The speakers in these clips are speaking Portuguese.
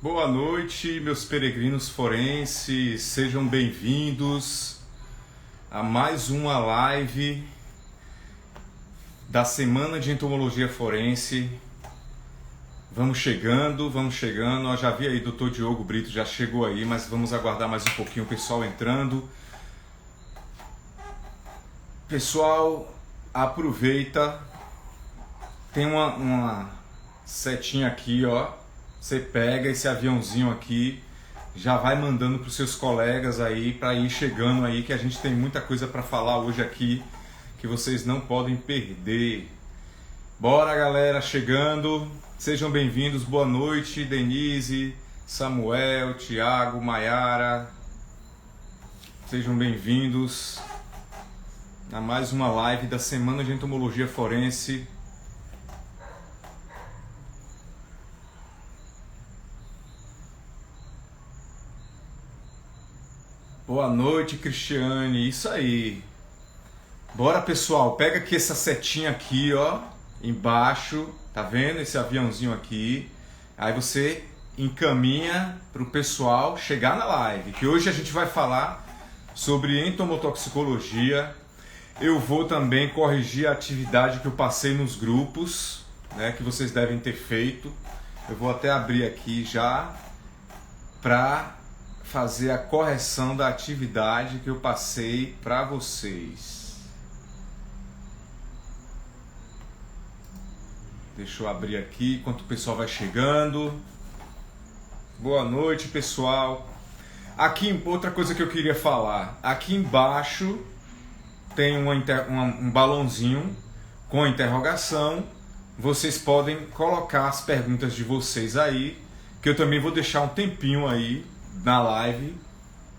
Boa noite, meus peregrinos forenses, sejam bem-vindos a mais uma live da Semana de Entomologia Forense. Vamos chegando. Eu já vi aí, Dr. Diogo Brito já chegou aí, mas vamos aguardar mais um pouquinho o pessoal entrando. Pessoal, aproveita, tem uma setinha aqui, ó. Você pega esse aviãozinho aqui, já vai mandando para os seus colegas aí, para ir chegando aí, que a gente tem muita coisa para falar hoje aqui, que vocês não podem perder. Bora, galera, chegando. Sejam bem-vindos. Boa noite, Denise, Samuel, Thiago, Maiara. Sejam bem-vindos a mais uma live da Semana de Entomologia Forense. Boa noite, Cristiane. Isso aí. Bora, pessoal. Pega aqui essa setinha aqui, ó, embaixo. Tá vendo esse aviãozinho aqui? Aí você encaminha para o pessoal chegar na live, que hoje a gente vai falar sobre entomotoxicologia. Eu vou também corrigir a atividade que eu passei nos grupos, né, que vocês devem ter feito. Eu vou até abrir aqui já para fazer a correção da atividade que eu passei para vocês. Deixa eu abrir aqui enquanto o pessoal vai chegando. Boa noite, pessoal. Aqui, outra coisa que eu queria falar. Aqui embaixo tem um balãozinho com interrogação. Vocês podem colocar as perguntas de vocês aí, que eu também vou deixar um tempinho aí na live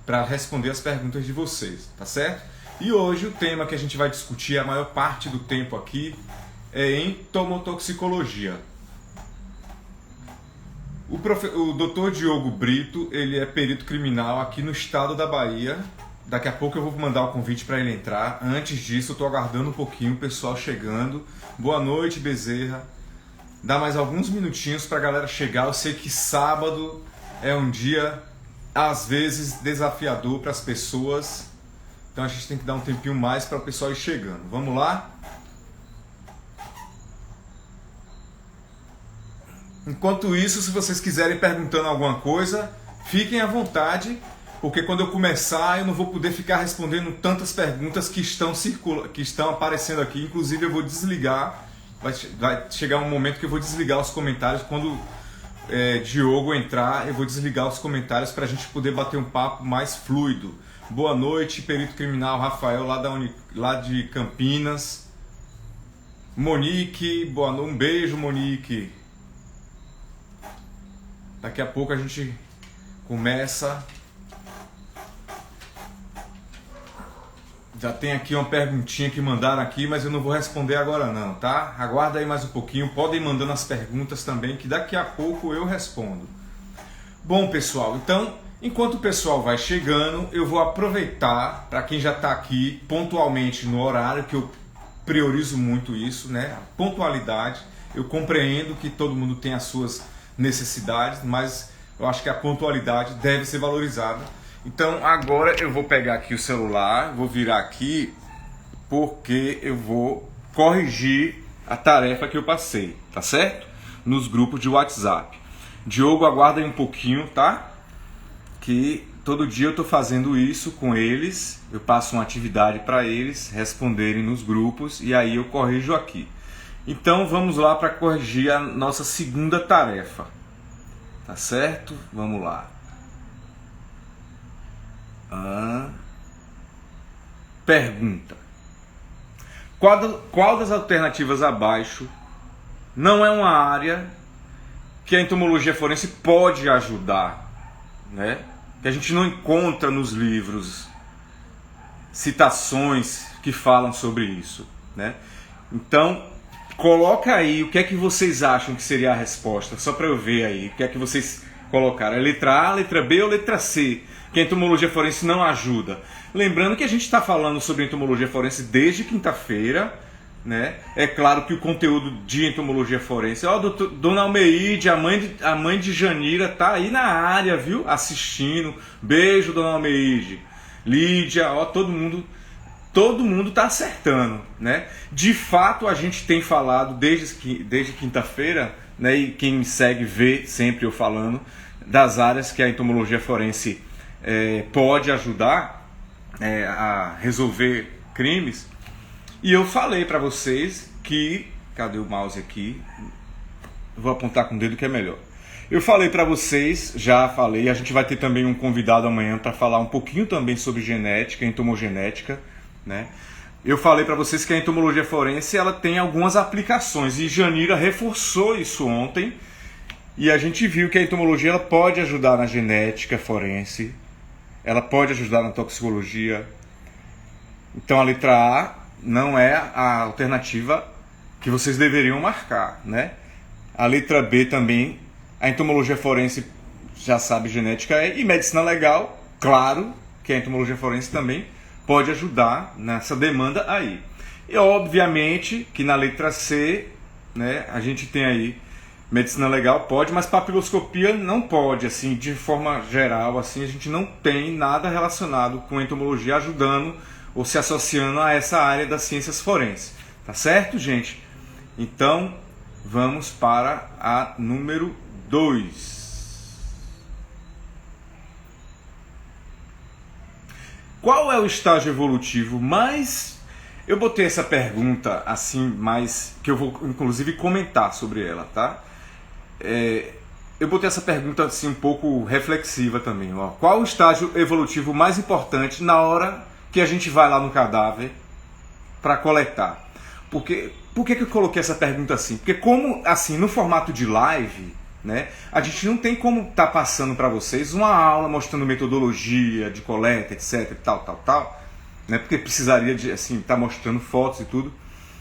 para responder as perguntas de vocês, tá certo? E hoje o tema que a gente vai discutir, a maior parte do tempo aqui, é entomotoxicologia. O Dr. Diogo Brito, ele é perito criminal aqui no estado da Bahia. Daqui a pouco eu vou mandar o convite para ele entrar. Antes disso, eu estou aguardando um pouquinho o pessoal chegando. Boa noite, Bezerra. Dá mais alguns minutinhos para a galera chegar. Eu sei que sábado é um dia, às vezes, desafiador para as pessoas. Então a gente tem que dar um tempinho mais para o pessoal ir chegando. Vamos lá? Enquanto isso, se vocês quiserem perguntando alguma coisa, fiquem à vontade, porque quando eu começar eu não vou poder ficar respondendo tantas perguntas que estão aparecendo aqui. Inclusive eu vou desligar, vai chegar um momento que eu vou desligar os comentários. Quando Diogo entrar, eu vou desligar os comentários para a gente poder bater um papo mais fluido. Boa noite, perito criminal Rafael, lá de Campinas. Monique, um beijo, Monique. Daqui a pouco a gente começa. Já tem aqui uma perguntinha que mandaram aqui, mas eu não vou responder agora não, tá? Aguarda aí mais um pouquinho, podem ir mandando as perguntas também, que daqui a pouco eu respondo. Bom, pessoal, então, enquanto o pessoal vai chegando, eu vou aproveitar, para quem já está aqui pontualmente no horário, que eu priorizo muito isso, né? A pontualidade. Eu compreendo que todo mundo tem as suas necessidades, mas eu acho que a pontualidade deve ser valorizada. Então agora eu vou pegar aqui o celular, vou virar aqui, porque eu vou corrigir a tarefa que eu passei, tá certo? Nos grupos de WhatsApp. Diogo, aguarda aí um pouquinho, tá? Que todo dia eu tô fazendo isso com eles, eu passo uma atividade para eles responderem nos grupos e aí eu corrijo aqui. Então vamos lá para corrigir a nossa segunda tarefa, tá certo? Vamos lá. Pergunta: qual das alternativas abaixo não é uma área que a entomologia forense pode ajudar, né? Que a gente não encontra nos livros citações que falam sobre isso, né? Então coloca aí o que é que vocês acham que seria a resposta, só para eu ver aí o que é que vocês colocaram. É letra A, letra B ou letra C? Que a entomologia forense não ajuda. Lembrando que a gente está falando sobre entomologia forense desde quinta-feira, né? É claro que o conteúdo de entomologia forense, ó, Dona Almeide, a mãe de Janira, tá aí na área, viu? Assistindo. Beijo, Dona Almeide. Lídia, ó, todo mundo tá acertando, né? De fato, a gente tem falado desde quinta-feira, né? E quem me segue vê sempre eu falando das áreas que a entomologia forense pode ajudar a resolver crimes. E eu falei para vocês que... Cadê o mouse aqui? Vou apontar com o dedo que é melhor. Eu falei para vocês, já falei, a gente vai ter também um convidado amanhã para falar um pouquinho também sobre genética, entomogenética, né? Eu falei para vocês que a entomologia forense ela tem algumas aplicações e Janira reforçou isso ontem e a gente viu que a entomologia ela pode ajudar na genética forense, ela pode ajudar na toxicologia. Então a letra A não é a alternativa que vocês deveriam marcar, né? A letra B também, a entomologia forense já sabe genética e medicina legal, claro que a entomologia forense também pode ajudar nessa demanda aí. E obviamente que na letra C, né, a gente tem aí medicina legal pode, mas papiloscopia não pode, assim, de forma geral, assim, a gente não tem nada relacionado com entomologia ajudando ou se associando a essa área das ciências forenses. Tá certo, gente? Então, vamos para a número 2. Qual é o estágio evolutivo mais... Eu botei essa pergunta assim, mais... que eu vou inclusive comentar sobre ela, tá? Eu botei essa pergunta assim um pouco reflexiva também, ó. Qual o estágio evolutivo mais importante na hora que a gente vai lá no cadáver para coletar? Por que eu coloquei essa pergunta assim? Porque como assim, no formato de live, né, a gente não tem como estar passando para vocês uma aula mostrando metodologia de coleta, etc, tal, né, porque precisaria de assim estar mostrando fotos e tudo.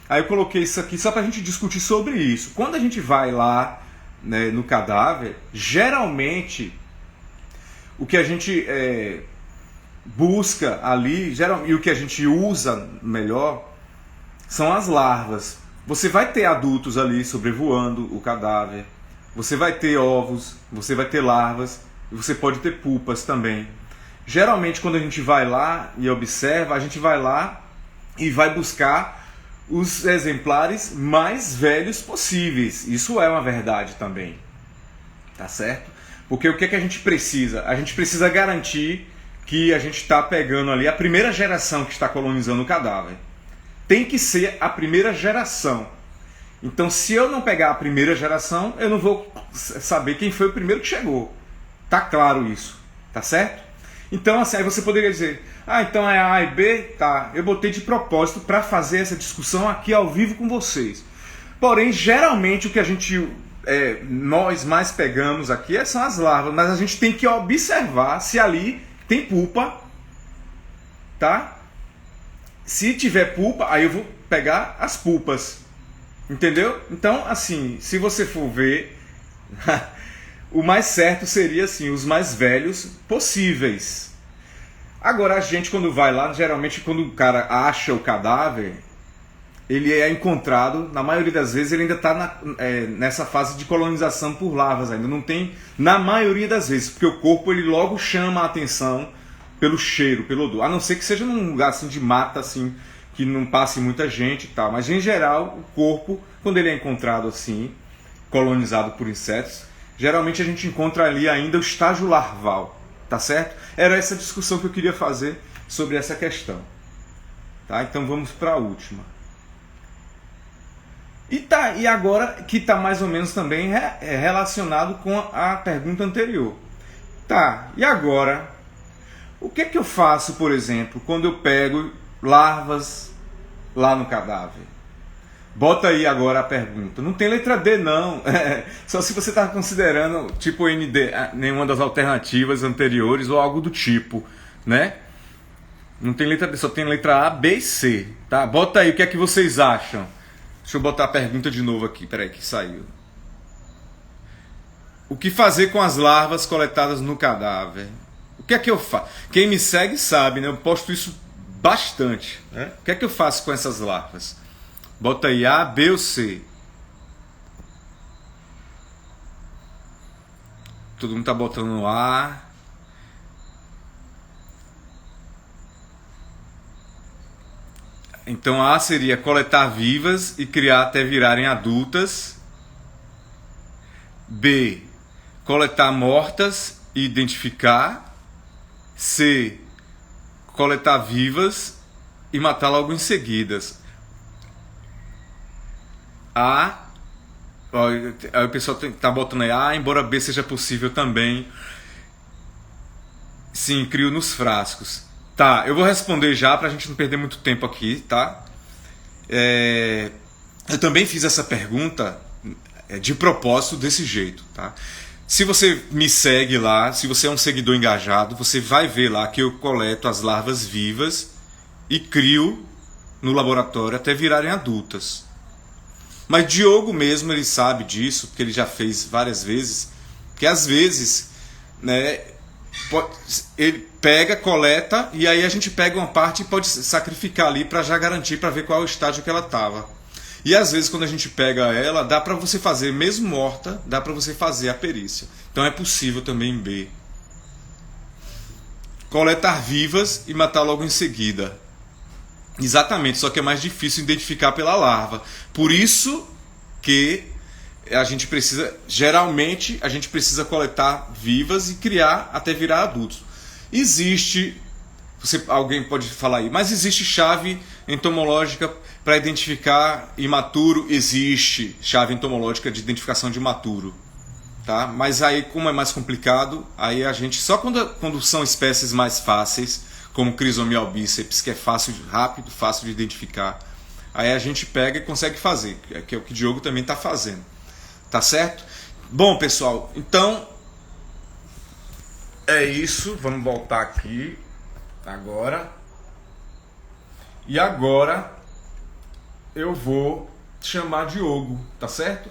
Aí eu coloquei isso aqui só para a gente discutir sobre isso. Quando a gente vai lá, né, no cadáver, geralmente o que a gente busca ali, e o que a gente usa melhor, são as larvas. Você vai ter adultos ali sobrevoando o cadáver, você vai ter ovos, você vai ter larvas, e você pode ter pupas também. Geralmente quando a gente vai lá e observa, a gente vai lá e vai buscar os exemplares mais velhos possíveis. Isso é uma verdade também, tá certo? Porque o que é que a gente precisa? A gente precisa garantir que a gente está pegando ali a primeira geração que está colonizando o cadáver. Tem que ser a primeira geração. Então, se eu não pegar a primeira geração, eu não vou saber quem foi o primeiro que chegou. Tá claro isso, tá certo? Então, assim, aí você poderia dizer, então é A e B? Tá, eu botei de propósito para fazer essa discussão aqui ao vivo com vocês. Porém, geralmente o que a gente, nós mais pegamos aqui são as larvas, mas a gente tem que observar se ali tem pupa, tá? Se tiver pulpa, aí eu vou pegar as pulpas. Entendeu? Então, assim, se você for ver, o mais certo seria assim, os mais velhos possíveis. Agora, a gente quando vai lá, geralmente quando o cara acha o cadáver, ele é encontrado, na maioria das vezes ele ainda está nessa fase de colonização por larvas, ainda não tem, na maioria das vezes, porque o corpo ele logo chama a atenção pelo cheiro, pelo odor, a não ser que seja num lugar assim de mata, assim, que não passe muita gente e tal, mas em geral o corpo, quando ele é encontrado assim, colonizado por insetos, geralmente a gente encontra ali ainda o estágio larval, tá certo? Era essa discussão que eu queria fazer sobre essa questão, tá? Então vamos para a última. E agora que está mais ou menos também relacionado com a pergunta anterior. Tá, e agora? O que é que eu faço, por exemplo, quando eu pego larvas lá no cadáver? Bota aí agora a pergunta. Não tem letra D não. Só se você está considerando tipo ND, nenhuma das alternativas anteriores ou algo do tipo, né? Não tem letra D, só tem letra A, B e C, tá? Bota aí o que é que vocês acham. Deixa eu botar a pergunta de novo aqui, peraí que saiu. O que fazer com as larvas coletadas no cadáver? O que é que eu faço? Quem me segue sabe, né? Eu posto isso bastante, né? O que é que eu faço com essas larvas? Bota aí A, B ou C. Todo mundo tá botando A. Então A seria coletar vivas e criar até virarem adultas. B, coletar mortas e identificar. C, coletar vivas e matar logo em seguidas. A, aí o pessoal tá botando aí A, embora B seja possível também. Sim, crio nos frascos. Tá, eu vou responder já pra gente não perder muito tempo aqui, tá? Eu também fiz essa pergunta de propósito desse jeito, tá? Se você me segue lá, se você é um seguidor engajado, você vai ver lá que eu coleto as larvas vivas e crio no laboratório até virarem adultas. Mas Diogo mesmo, ele sabe disso, porque ele já fez várias vezes, que às vezes, né, ele pega, coleta, e aí a gente pega uma parte e pode sacrificar ali para já garantir, para ver qual é o estágio que ela estava. E às vezes quando a gente pega ela, dá para você fazer, mesmo morta, dá para você fazer a perícia. Então é possível também em B. Coletar vivas e matar logo em seguida. Exatamente, só que é mais difícil identificar pela larva. Por isso que a gente precisa, geralmente, a gente precisa coletar vivas e criar até virar adultos. Existe, alguém pode falar aí, mas existe chave entomológica para identificar imaturo? Existe chave entomológica de identificação de imaturo. Tá? Mas aí, como é mais complicado, aí a gente, só quando são espécies mais fáceis, como Crisomia albíceps, que é fácil, rápido, fácil de identificar, aí a gente pega e consegue fazer, que é o que o Diogo também está fazendo. Tá certo? Bom, pessoal, então é isso. Vamos voltar aqui agora. E agora eu vou chamar Diogo, tá certo?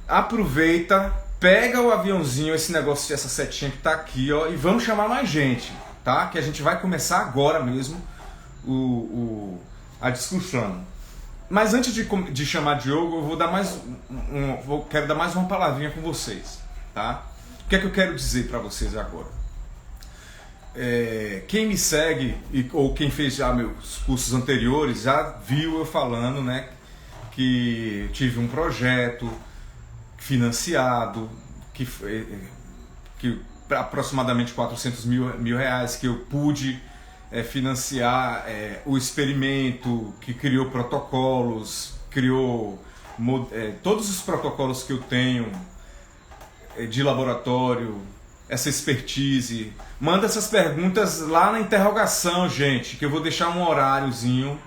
Aproveita, pega o aviãozinho, esse negócio, essa setinha que tá aqui, ó, e vamos chamar mais gente, tá? Que a gente vai começar agora mesmo a discussão. Mas antes de chamar Diogo, eu vou dar quero dar mais uma palavrinha com vocês, tá? O que é que eu quero dizer para vocês agora? Quem me segue ou quem fez já meus cursos anteriores já viu eu falando, né, que tive um projeto financiado que aproximadamente 400 mil reais, que eu pude financiar o experimento, que criou protocolos, criou todos os protocolos que eu tenho de laboratório, essa expertise. Manda essas perguntas lá na interrogação, gente, que eu vou deixar um horáriozinho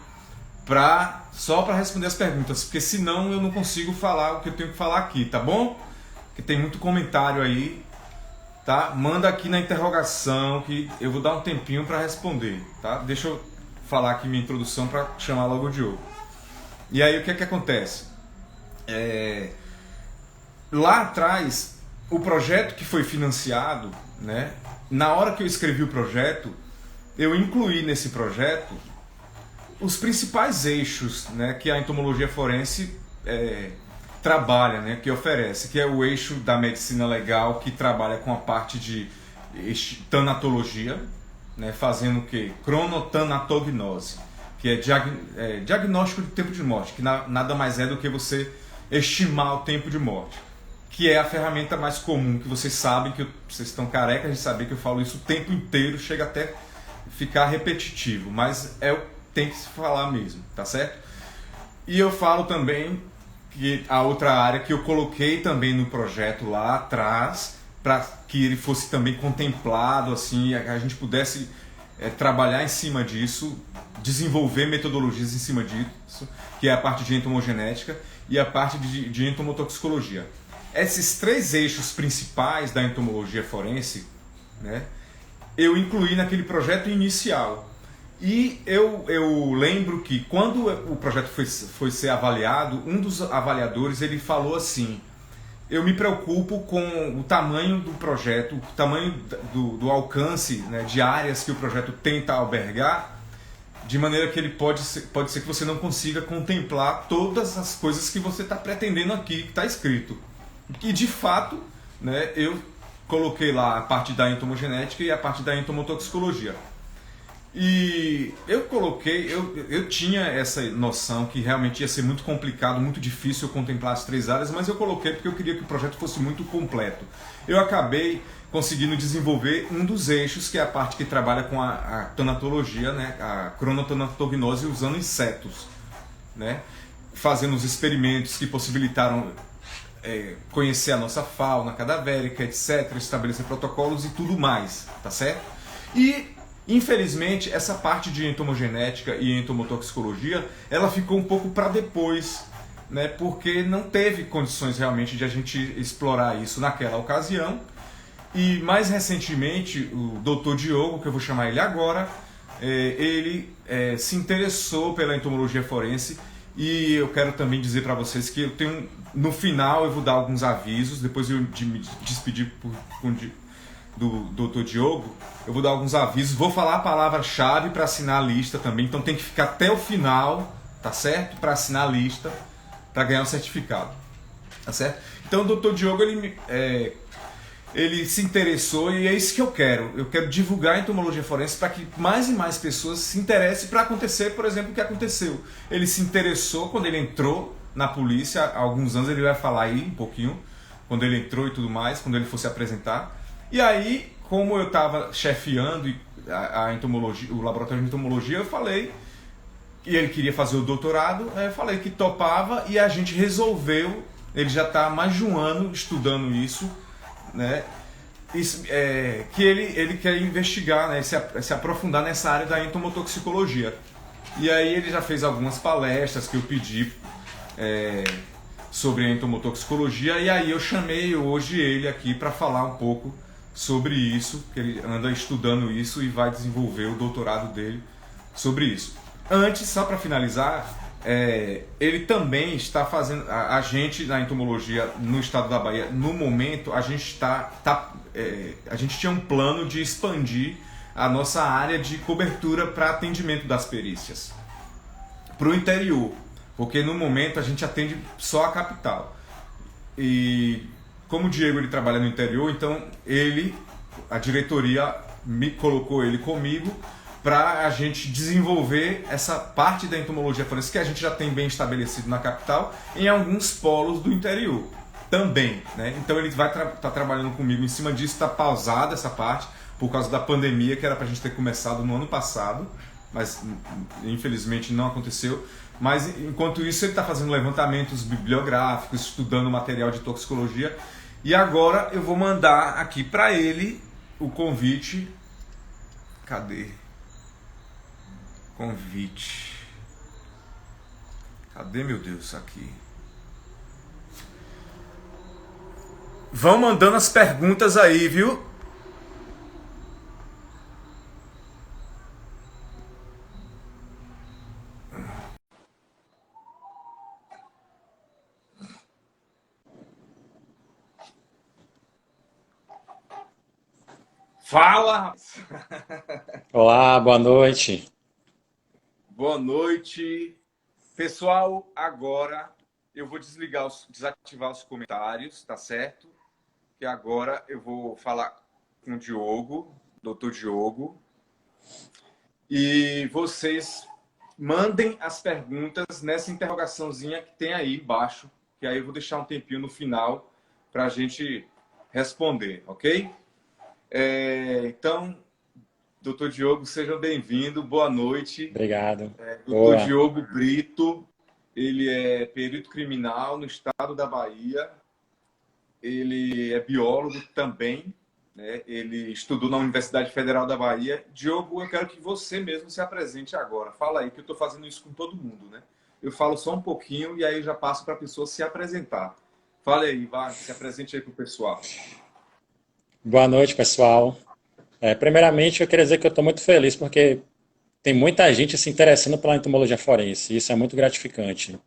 só para responder as perguntas, porque senão eu não consigo falar o que eu tenho que falar aqui, tá bom? Porque tem muito comentário aí. Tá? Manda aqui na interrogação que eu vou dar um tempinho para responder, tá? Deixa eu falar aqui minha introdução para chamar logo o Diogo. E aí o que é que acontece? Lá atrás, o projeto que foi financiado, né? Na hora que eu escrevi o projeto, eu incluí nesse projeto os principais eixos, né, que a entomologia forense trabalha, né, que oferece, que é o eixo da medicina legal, que trabalha com a parte de tanatologia, né, fazendo o quê? Cronotanatognose, que é diagnóstico de tempo de morte, que nada mais é do que você estimar o tempo de morte, que é a ferramenta mais comum, que vocês sabem, que vocês estão carecas de saber que eu falo isso o tempo inteiro, chega até ficar repetitivo, mas tem que se falar mesmo, tá certo? E eu falo também que a outra área que eu coloquei também no projeto lá atrás, para que ele fosse também contemplado, assim, a gente pudesse trabalhar em cima disso, desenvolver metodologias em cima disso, que é a parte de entomogenética e a parte de entomotoxicologia. Esses três eixos principais da entomologia forense, né, eu incluí naquele projeto inicial. E eu lembro que quando o projeto foi ser avaliado, um dos avaliadores ele falou assim: eu me preocupo com o tamanho do projeto, o tamanho do alcance, né, de áreas que o projeto tenta albergar, de maneira que ele pode ser que você não consiga contemplar todas as coisas que você está pretendendo aqui, que está escrito. E de fato, né, eu coloquei lá a parte da entomogenética e a parte da entomotoxicologia. E eu tinha essa noção que realmente ia ser muito complicado, muito difícil eu contemplar as 3 áreas, mas eu coloquei porque eu queria que o projeto fosse muito completo. Eu acabei conseguindo desenvolver um dos eixos, que é a parte que trabalha com a tanatologia, né, a cronotanatognose usando insetos, né, fazendo os experimentos que possibilitaram conhecer a nossa fauna cadavérica, etc., estabelecer protocolos e tudo mais, tá certo? E infelizmente, essa parte de entomogenética e entomotoxicologia, ela ficou um pouco para depois, né? Porque não teve condições realmente de a gente explorar isso naquela ocasião. E mais recentemente, o Dr. Diogo, que eu vou chamar ele agora, ele se interessou pela entomologia forense. E eu quero também dizer para vocês que eu tenho, no final eu vou dar alguns avisos, depois de me despedir do Dr. Diogo, eu vou dar alguns avisos, vou falar a palavra-chave para assinar a lista também, então tem que ficar até o final, tá certo? Para assinar a lista, para ganhar o certificado, tá certo? Então o Dr. Diogo, ele se interessou e é isso que eu quero divulgar a entomologia forense para que mais e mais pessoas se interessem para acontecer, por exemplo, o que aconteceu. Ele se interessou quando ele entrou na polícia, há alguns anos, ele vai falar aí um pouquinho, quando ele entrou e tudo mais, quando ele fosse apresentar. E aí, como eu estava chefiando a entomologia, o laboratório de entomologia, eu falei que ele queria fazer o doutorado, eu falei que topava e a gente resolveu, ele já está há mais de um ano estudando isso, né? Que ele quer investigar, né? Se aprofundar nessa área da entomotoxicologia. E aí ele já fez algumas palestras que eu pedi sobre a entomotoxicologia, e aí eu chamei hoje ele aqui para falar um pouco sobre isso, que ele anda estudando isso e vai desenvolver o doutorado dele sobre isso. Antes, só para finalizar, ele também está fazendo, a gente na entomologia no estado da Bahia, no momento, a gente a gente tinha um plano de expandir a nossa área de cobertura para atendimento das perícias para o interior, porque no momento a gente atende só a capital. E como o Diego ele trabalha no interior, então a diretoria me colocou ele comigo para a gente desenvolver essa parte da entomologia forense que a gente já tem bem estabelecido na capital, em alguns polos do interior também, né? Então ele vai estar trabalhando comigo em cima disso, está pausada essa parte por causa da pandemia, que era para a gente ter começado no ano passado, mas infelizmente não aconteceu. Mas enquanto isso ele está fazendo levantamentos bibliográficos, estudando material de toxicologia. E agora eu vou mandar aqui para ele o convite. Cadê? Convite. Cadê, meu Deus, aqui? Vão mandando as perguntas aí, viu? Fala! Olá, boa noite. Boa noite. Pessoal, agora eu vou desativar os comentários, tá certo? Que agora eu vou falar com o Diogo, Dr. Diogo, e vocês mandem as perguntas nessa interrogaçãozinha que tem aí embaixo, que aí eu vou deixar um tempinho no final para a gente responder, ok? Então, Dr. Diogo, seja bem-vindo, boa noite. Obrigado. Dr. Boa. Diogo Brito, ele é perito criminal no estado da Bahia, ele é biólogo também, né? Ele estudou na Universidade Federal da Bahia. Diogo, eu quero que você mesmo se apresente agora. Fala aí, que eu estou fazendo isso com todo mundo, né? Eu falo só um pouquinho e aí eu já passo para a pessoa se apresentar. Fala aí, vai, se apresente aí para o pessoal. Boa noite, pessoal. Primeiramente, eu queria dizer que eu estou muito feliz porque tem muita gente se interessando pela entomologia forense. Isso é muito gratificante.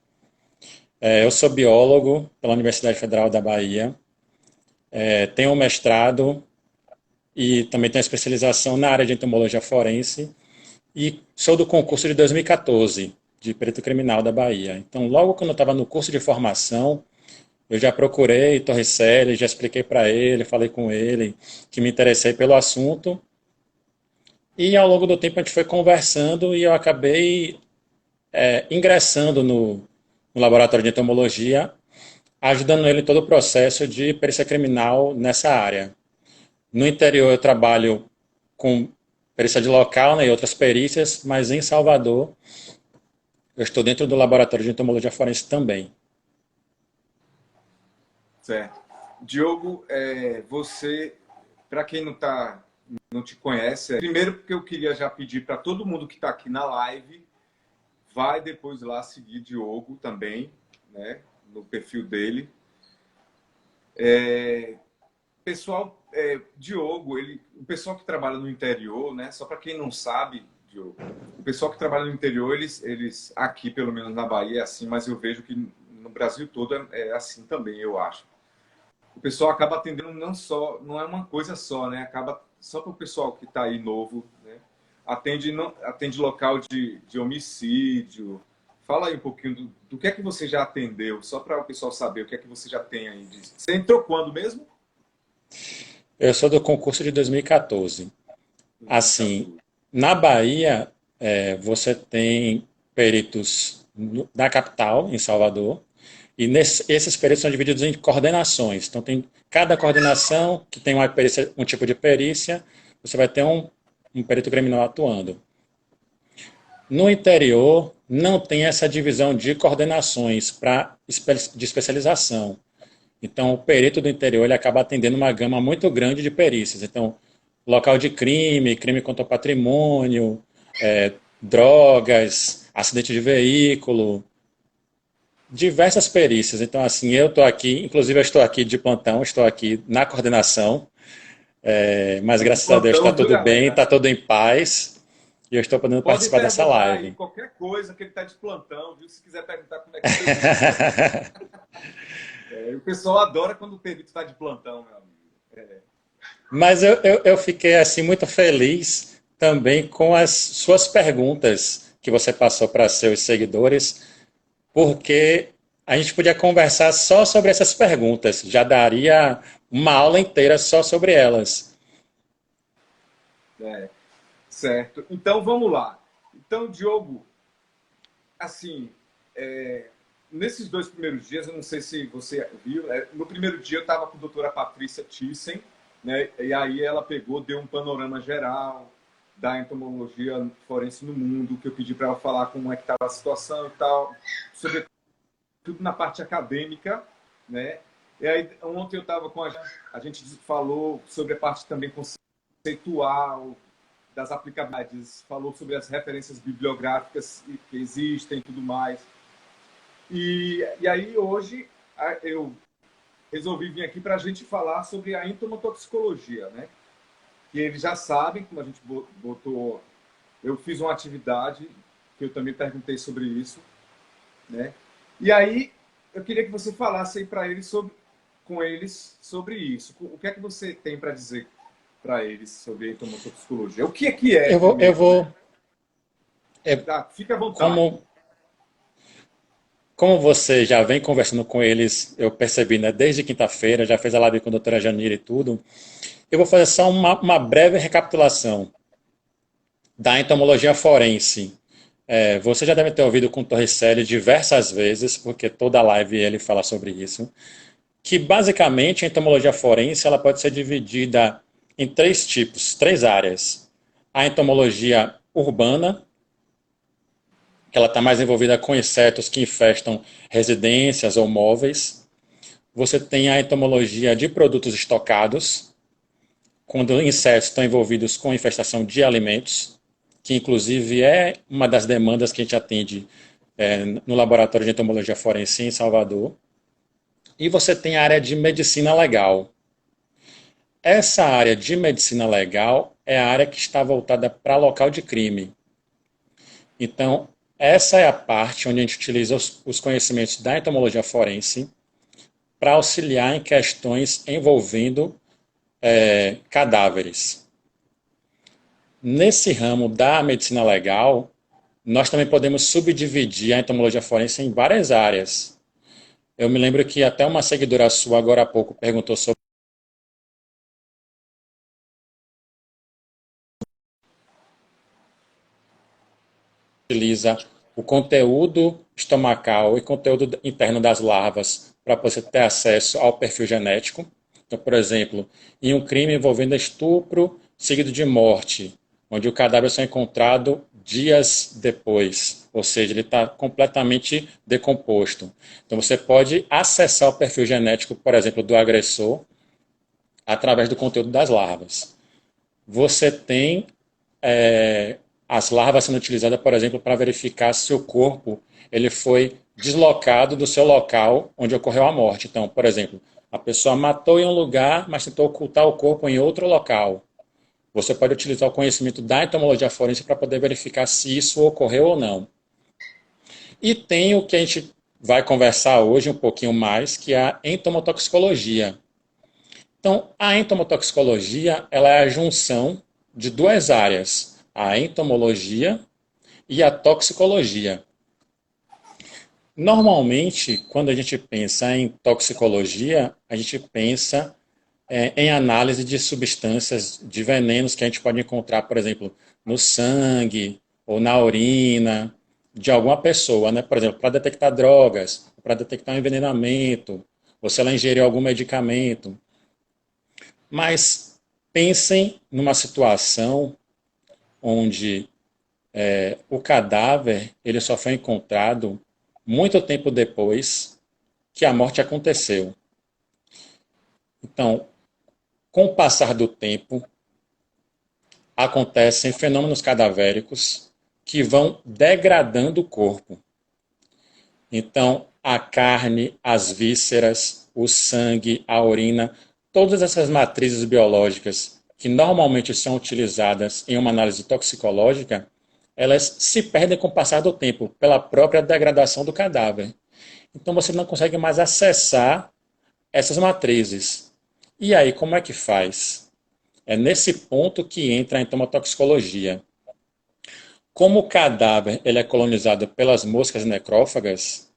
Eu sou biólogo pela Universidade Federal da Bahia. Tenho um mestrado e também tenho especialização na área de entomologia forense. e sou do concurso de 2014, de perito criminal da Bahia. Então, logo quando eu estava no curso de formação, eu já procurei Torricelli, já expliquei para ele, falei com ele que me interessei pelo assunto. E ao longo do tempo a gente foi conversando e eu acabei ingressando no laboratório de entomologia, ajudando ele em todo o processo de perícia criminal nessa área. No interior eu trabalho com perícia de local, né, e outras perícias, mas em Salvador eu estou dentro do laboratório de entomologia forense também. Certo. Diogo, você, para quem não te conhece, primeiro porque eu queria já pedir para todo mundo que está aqui na live, vai depois lá seguir Diogo também, né, no perfil dele. Pessoal, Diogo, o pessoal que trabalha no interior, né, só para quem não sabe, Diogo, o pessoal que trabalha no interior, eles aqui, pelo menos na Bahia, é assim, mas eu vejo que no Brasil todo é assim também, eu acho. O pessoal acaba atendendo não é uma coisa só, né? Acaba só para o pessoal que está aí novo, né? Atende local de homicídio. Fala aí um pouquinho do que é que você já atendeu, só para o pessoal saber o que é que você já tem aí. Você entrou quando mesmo? Eu sou do concurso de 2014. Assim, 2014. na Bahia, você tem peritos na capital, em Salvador, e esses peritos são divididos em coordenações. Então, tem cada coordenação que tem uma perícia, um tipo de perícia, você vai ter um perito criminal atuando. No interior, não tem essa divisão de coordenações de especialização. Então, o perito do interior ele acaba atendendo uma gama muito grande de perícias. Então, local de crime, crime contra o patrimônio, drogas, acidente de veículo, diversas perícias. Então, assim, eu estou aqui, inclusive eu estou aqui de plantão, estou aqui na coordenação, mas De graças a Deus está plantão, viu, tudo bem, está galera? tudo em paz e eu estou podendo Podem participar dessa perguntar aí live. qualquer coisa que ele está de plantão, viu? Se quiser perguntar como é que foi o dia. O pessoal adora quando o perito está de plantão, meu amigo. Mas eu fiquei assim muito feliz também com as suas perguntas que você passou para seus seguidores, porque a gente podia conversar só sobre essas perguntas, já daria uma aula inteira só sobre elas. É, certo. Então vamos lá. Então, Diogo, assim, nesses 2 primeiros dias, eu não sei se você viu, no primeiro dia eu estava com a doutora Patrícia Thyssen, né, e aí ela pegou, deu um panorama geral da entomologia forense no mundo, que eu pedi para ela falar como é que estava a situação e tal, sobretudo na parte acadêmica, né? E aí ontem eu estava com a gente falou sobre a parte também conceitual, das aplicabilidades, falou sobre as referências bibliográficas que existem e tudo mais. E aí hoje eu resolvi vir aqui para a gente falar sobre a entomotoxicologia, né? Que eles já sabem, como a gente botou, eu fiz uma atividade que eu também perguntei sobre isso, né? E aí eu queria que você falasse aí para eles com eles sobre isso. O que é que você tem para dizer para eles sobre a entomotoxicologia? O que é Eu primeiro, né? vou é, Tá, fica à vontade. como como você já vem conversando com eles, eu percebi, né, desde quinta-feira, já fez a live com a doutora Janira e tudo, eu vou fazer só uma breve recapitulação da entomologia forense. Você já deve ter ouvido com o Torricelli diversas vezes, porque toda live ele fala sobre isso, que basicamente a entomologia forense ela pode ser dividida em três tipos, três áreas. A entomologia urbana, que ela está mais envolvida com insetos que infestam residências ou móveis. Você tem a entomologia de produtos estocados, quando insetos estão envolvidos com infestação de alimentos, que inclusive é uma das demandas que a gente atende no Laboratório de Entomologia Forense em Salvador. E você tem a área de medicina legal. Essa área de medicina legal é a área que está voltada para local de crime. Então, essa é a parte onde a gente utiliza os conhecimentos da entomologia forense para auxiliar em questões envolvendo cadáveres. Nesse ramo da medicina legal, nós também podemos subdividir a entomologia forense em várias áreas. Eu me lembro que até uma seguidora sua agora há pouco perguntou sobre utiliza o conteúdo estomacal e conteúdo interno das larvas para você ter acesso ao perfil genético. Então, por exemplo, em um crime envolvendo estupro seguido de morte, onde o cadáver só é encontrado dias depois, ou seja, ele está completamente decomposto. Então, você pode acessar o perfil genético, por exemplo, do agressor, através do conteúdo das larvas. Você tem as larvas sendo utilizadas, por exemplo, para verificar se o corpo ele foi deslocado do seu local onde ocorreu a morte. Então, por exemplo, a pessoa matou em um lugar, mas tentou ocultar o corpo em outro local. Você pode utilizar o conhecimento da entomologia forense para poder verificar se isso ocorreu ou não. E tem o que a gente vai conversar hoje um pouquinho mais, que é a entomotoxicologia. Então, a entomotoxicologia ela é a junção de duas áreas, a entomologia e a toxicologia. Normalmente, quando a gente pensa em toxicologia, a gente pensa em análise de substâncias, de venenos que a gente pode encontrar, por exemplo, no sangue ou na urina de alguma pessoa, né? Por exemplo, para detectar drogas, para detectar um envenenamento, ou se ela ingeriu algum medicamento. Mas pensem numa situação onde o cadáver ele só foi encontrado muito tempo depois que a morte aconteceu. Então, com o passar do tempo, acontecem fenômenos cadavéricos que vão degradando o corpo. Então, a carne, as vísceras, o sangue, a urina, todas essas matrizes biológicas que normalmente são utilizadas em uma análise toxicológica, elas se perdem com o passar do tempo, pela própria degradação do cadáver. Então você não consegue mais acessar essas matrizes. E aí, como é que faz? É nesse ponto que entra a entomotoxicologia. Como o cadáver ele é colonizado pelas moscas necrófagas,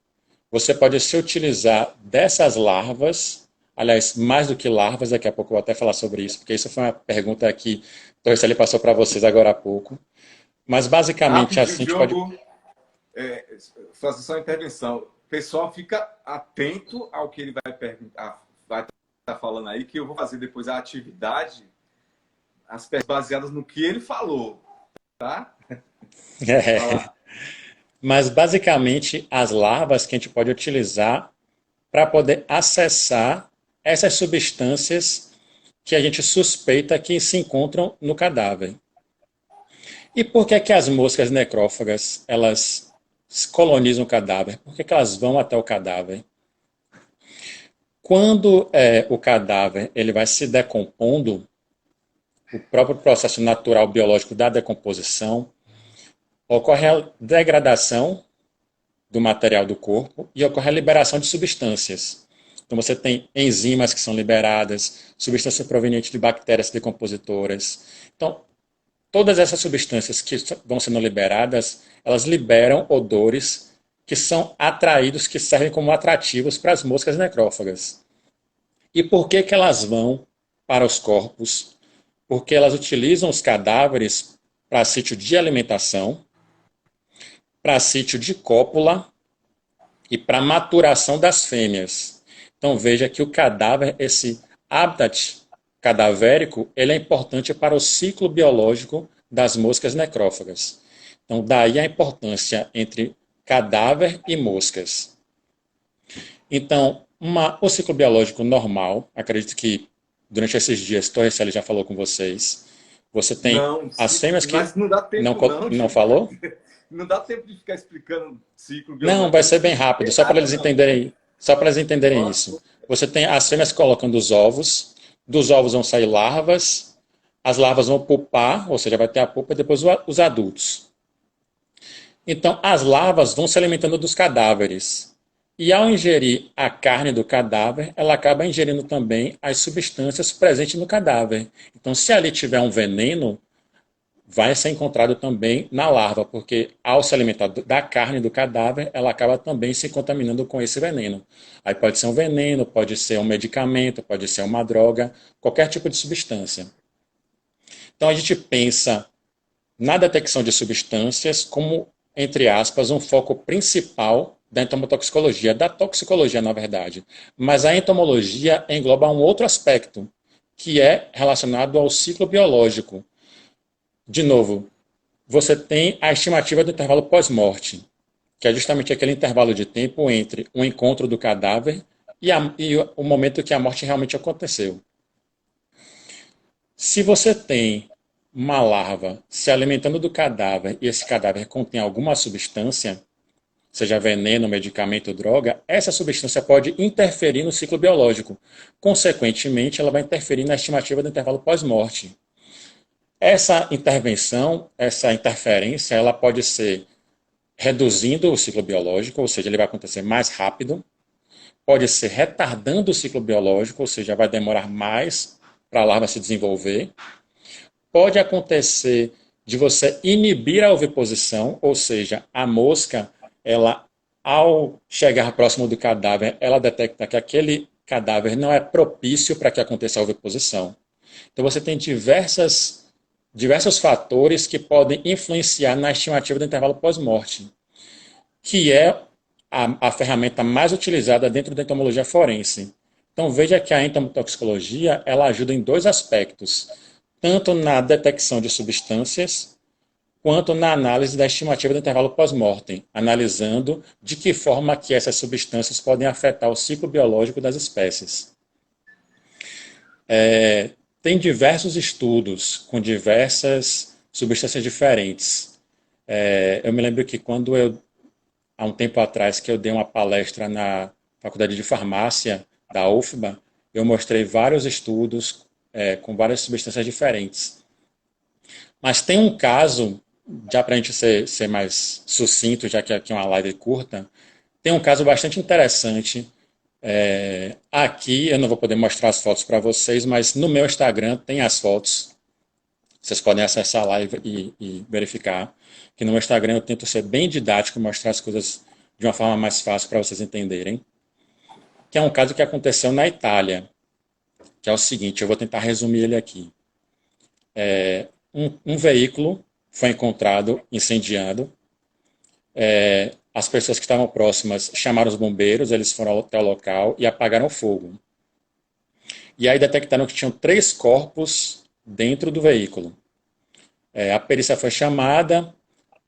você pode se utilizar dessas larvas, aliás, mais do que larvas, daqui a pouco eu vou até falar sobre isso, porque isso foi uma pergunta que o Torricelli passou para vocês agora há pouco. Mas basicamente Rapidinho, assim a gente pode. Diogo, fazer só uma intervenção. O pessoal fica atento ao que ele vai perguntar, vai estar falando aí, que eu vou fazer depois a atividade, as perguntas baseadas no que ele falou, tá? Vai É. lá. Mas basicamente as larvas que a gente pode utilizar para poder acessar essas substâncias que a gente suspeita que se encontram no cadáver. E por que que as moscas necrófagas elas colonizam o cadáver? Por que que elas vão até o cadáver? Quando o cadáver ele vai se decompondo, o próprio processo natural biológico da decomposição, ocorre a degradação do material do corpo e ocorre a liberação de substâncias. Então você tem enzimas que são liberadas, substâncias provenientes de bactérias decompositoras. Então, todas essas substâncias que vão sendo liberadas, elas liberam odores que são atraídos, que servem como atrativos para as moscas necrófagas. E por que que elas vão para os corpos? Porque elas utilizam os cadáveres para sítio de alimentação, para sítio de cópula e para maturação das fêmeas. Então veja que o cadáver, esse habitat cadavérico, ele é importante para o ciclo biológico das moscas necrófagas. Então daí a importância entre cadáver e moscas. Então, o ciclo biológico normal, acredito que durante esses dias Torricelli já falou com vocês, você tem Não, as fêmeas que mas não dá não, tempo não, não Diogo. falou? Não dá tempo de ficar explicando ciclo Não, biológico, vai eu não ser bem sei rápido, entender só para nada eles não. entenderem, só para eles entenderem Nossa. isso. Você tem as fêmeas colocando os ovos, dos ovos vão sair larvas, as larvas vão pupar, ou seja, vai ter a pupa e depois os adultos. Então, as larvas vão se alimentando dos cadáveres. E ao ingerir a carne do cadáver, ela acaba ingerindo também as substâncias presentes no cadáver. Então, se ali tiver um veneno, vai ser encontrado também na larva, porque ao se alimentar da carne do cadáver, ela acaba também se contaminando com esse veneno. Aí pode ser um veneno, pode ser um medicamento, pode ser uma droga, qualquer tipo de substância. Então a gente pensa na detecção de substâncias como, entre aspas, um foco principal da entomotoxicologia, da toxicologia, na verdade. Mas a entomologia engloba um outro aspecto, que é relacionado ao ciclo biológico. De novo, você tem a estimativa do intervalo pós-morte, que é justamente aquele intervalo de tempo entre o encontro do cadáver e o momento que a morte realmente aconteceu. Se você tem uma larva se alimentando do cadáver e esse cadáver contém alguma substância, seja veneno, medicamento ou droga, essa substância pode interferir no ciclo biológico. Consequentemente, ela vai interferir na estimativa do intervalo pós-morte. Essa intervenção, essa interferência, ela pode ser reduzindo o ciclo biológico, ou seja, ele vai acontecer mais rápido, pode ser retardando o ciclo biológico, ou seja, vai demorar mais para a larva se desenvolver, pode acontecer de você inibir a oviposição, ou seja, a mosca, ela, ao chegar próximo do cadáver, ela detecta que aquele cadáver não é propício para que aconteça a oviposição. Então você tem diversos fatores que podem influenciar na estimativa do intervalo pós-morte, que é a ferramenta mais utilizada dentro da entomologia forense. Então veja que a entomotoxicologia ela ajuda em dois aspectos, tanto na detecção de substâncias, quanto na análise da estimativa do intervalo pós-mortem, analisando de que forma que essas substâncias podem afetar o ciclo biológico das espécies. Tem diversos estudos com diversas substâncias diferentes. Eu me lembro que há um tempo atrás, que eu dei uma palestra na Faculdade de Farmácia da UFBA, eu mostrei vários estudos com várias substâncias diferentes. Mas tem um caso, já para a gente ser mais sucinto, já que aqui é uma live curta, tem um caso bastante interessante. Aqui eu não vou poder mostrar as fotos para vocês, mas no meu Instagram tem as fotos. Vocês podem acessar a live e verificar. Que no meu Instagram eu tento ser bem didático, mostrar as coisas de uma forma mais fácil para vocês entenderem. Que é um caso que aconteceu na Itália, que é o seguinte, eu vou tentar resumir ele aqui. Um veículo foi encontrado incendiado. As pessoas que estavam próximas chamaram os bombeiros, eles foram até o local e apagaram o fogo. E aí detectaram que tinham 3 corpos dentro do veículo. A perícia foi chamada,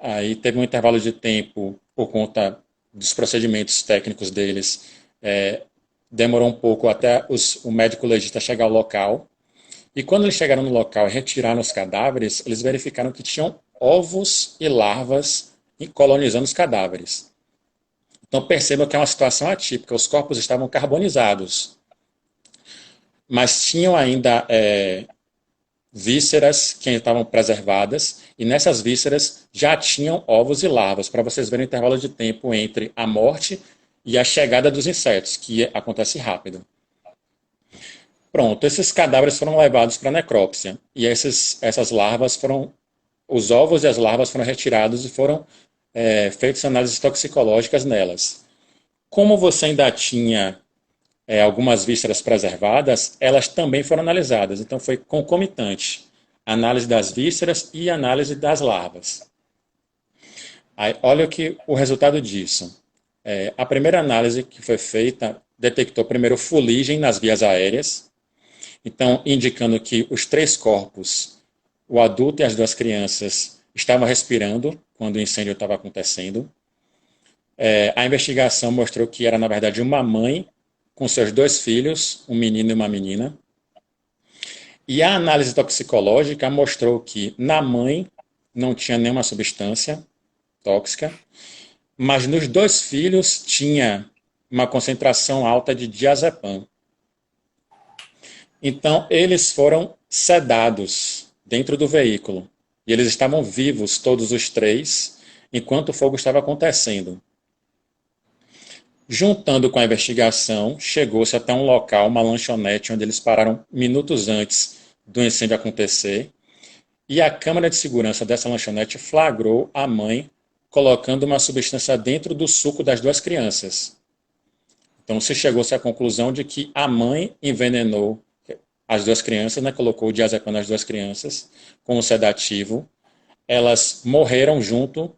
aí teve um intervalo de tempo por conta dos procedimentos técnicos deles, demorou um pouco até o médico legista chegar ao local. E quando eles chegaram no local e retiraram os cadáveres, eles verificaram que tinham ovos e larvas colonizando os cadáveres. Então percebam que é uma situação atípica, os corpos estavam carbonizados, mas tinham ainda vísceras que estavam preservadas, e nessas vísceras já tinham ovos e larvas, para vocês verem o intervalo de tempo entre a morte e a chegada dos insetos, que acontece rápido. Pronto, esses cadáveres foram levados para a necrópsia, e essas larvas os ovos e as larvas foram retirados e foram feitas análises toxicológicas nelas. Como você ainda tinha algumas vísceras preservadas, elas também foram analisadas. Então foi concomitante a análise das vísceras e a análise das larvas. Aí, olha o resultado disso. A primeira análise que foi feita detectou primeiro fuligem nas vias aéreas, então indicando que os 3 corpos, o adulto e as 2 crianças, estavam respirando quando o incêndio estava acontecendo. A investigação mostrou que era, na verdade, uma mãe com seus 2 filhos, um menino e uma menina. E a análise toxicológica mostrou que na mãe não tinha nenhuma substância tóxica, mas nos 2 filhos tinha uma concentração alta de diazepam. Então, eles foram sedados dentro do veículo. E eles estavam vivos, todos os 3, enquanto o fogo estava acontecendo. Juntando com a investigação, chegou-se até um local, uma lanchonete, onde eles pararam minutos antes do incêndio acontecer. e a câmera de segurança dessa lanchonete flagrou a mãe colocando uma substância dentro do suco das duas crianças. Então se chegou-se à conclusão de que a mãe envenenou as duas crianças, né, colocou o diazepam nas duas crianças com o sedativo. Elas morreram junto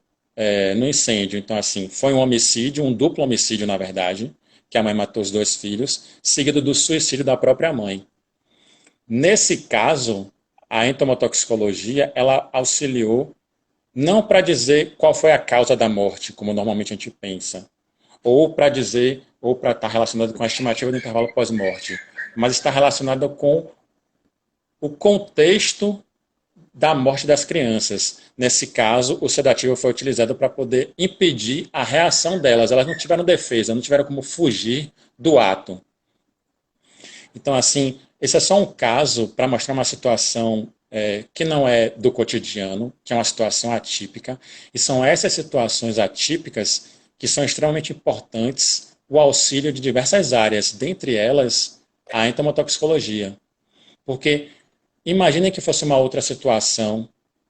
no incêndio. Então, assim, foi um homicídio, um duplo homicídio, na verdade, que a mãe matou os dois filhos, seguido do suicídio da própria mãe. Nesse caso, a entomotoxicologia, ela auxiliou não para dizer qual foi a causa da morte, como normalmente a gente pensa, ou para dizer, ou para estar relacionado com a estimativa do intervalo pós-morte, mas está relacionado com o contexto da morte das crianças. Nesse caso, o sedativo foi utilizado para poder impedir a reação delas. Elas não tiveram defesa, não tiveram como fugir do ato. Então, assim, esse é só um caso para mostrar uma situação que não é do cotidiano, que é uma situação atípica, e são essas situações atípicas que são extremamente importantes o auxílio de diversas áreas, dentre elas a entomotoxicologia. Porque imaginem que fosse uma outra situação,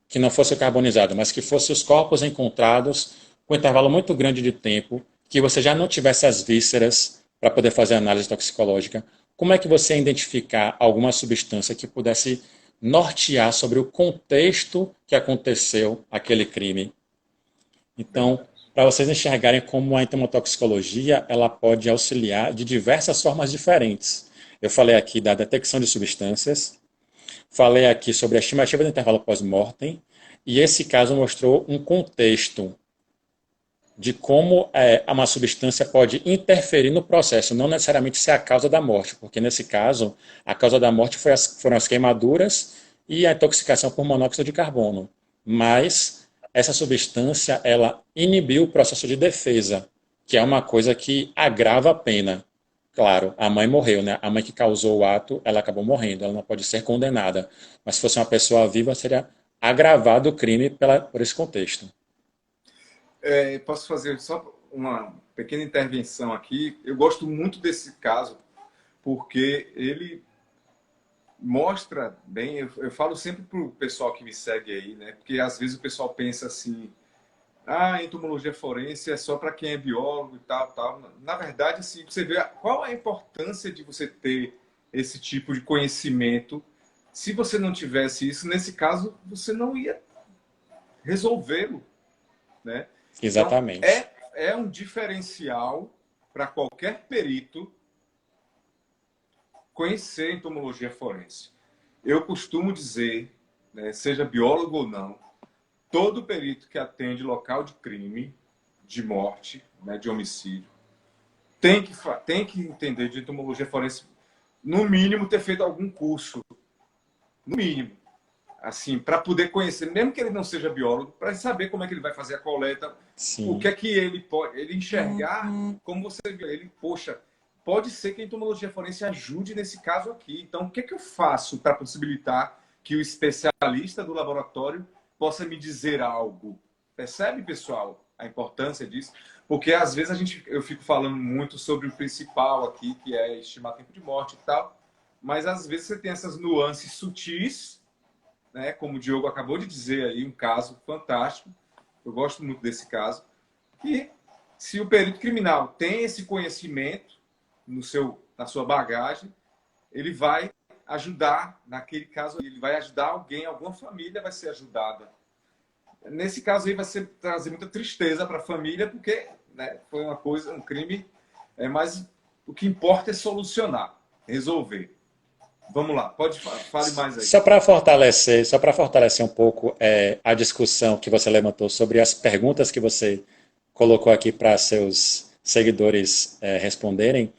que não fosse o carbonizado, mas que fosse os corpos encontrados com um intervalo muito grande de tempo, que você já não tivesse as vísceras para poder fazer análise toxicológica. Como é que você ia identificar alguma substância que pudesse nortear sobre o contexto que aconteceu aquele crime? Então, para vocês enxergarem como a entomotoxicologia ela pode auxiliar de diversas formas diferentes. Eu falei aqui da detecção de substâncias, falei aqui sobre a estimativa do intervalo pós-mortem, e esse caso mostrou um contexto de como uma substância pode interferir no processo, não necessariamente ser a causa da morte, porque nesse caso a causa da morte foram as queimaduras e a intoxicação por monóxido de carbono. Mas essa substância ela inibiu o processo de defesa, que é uma coisa que agrava a pena. Claro, a mãe morreu, né? A mãe que causou o ato, ela acabou morrendo, ela não pode ser condenada. Mas se fosse uma pessoa viva, seria agravado o crime por esse contexto. Posso fazer só uma pequena intervenção aqui? Eu gosto muito desse caso, porque ele mostra bem. Eu falo sempre para o pessoal que me segue aí, né? Porque às vezes o pessoal pensa assim: ah, entomologia forense é só para quem é biólogo e tal, tal. Na verdade, assim, você vê qual a importância de você ter esse tipo de conhecimento. Se você não tivesse isso, nesse caso, você não ia resolvê-lo, né? Então, Exatamente. é um diferencial para qualquer perito conhecer entomologia forense. Eu costumo dizer, né, seja biólogo ou não, todo perito que atende local de crime, de morte, né, de homicídio, tem que entender de entomologia forense, no mínimo ter feito algum curso, no mínimo, assim, para poder conhecer, mesmo que ele não seja biólogo, para saber como é que ele vai fazer a coleta, o que Sim. é que ele pode, ele enxergar, como você viu, ele, poxa, pode ser que a entomologia forense ajude nesse caso aqui. Então, o que é que eu faço para possibilitar que o especialista do laboratório possa me dizer algo? Percebe, pessoal, a importância disso? Porque às vezes eu fico falando muito sobre o principal aqui, que é estimar tempo de morte e tal, mas às vezes você tem essas nuances sutis, né? Como o Diogo acabou de dizer aí, um caso fantástico. Eu gosto muito desse caso. E se o perito criminal tem esse conhecimento na sua bagagem, ele vai ajudar, naquele caso, ele vai ajudar alguém, alguma família vai ser ajudada. Nesse caso aí vai trazer muita tristeza para a família, porque, né, foi uma coisa, um crime, mas o que importa é solucionar, resolver. Vamos lá, fale mais aí. Só para fortalecer um pouco a discussão que você levantou sobre as perguntas que você colocou aqui para seus seguidores responderem,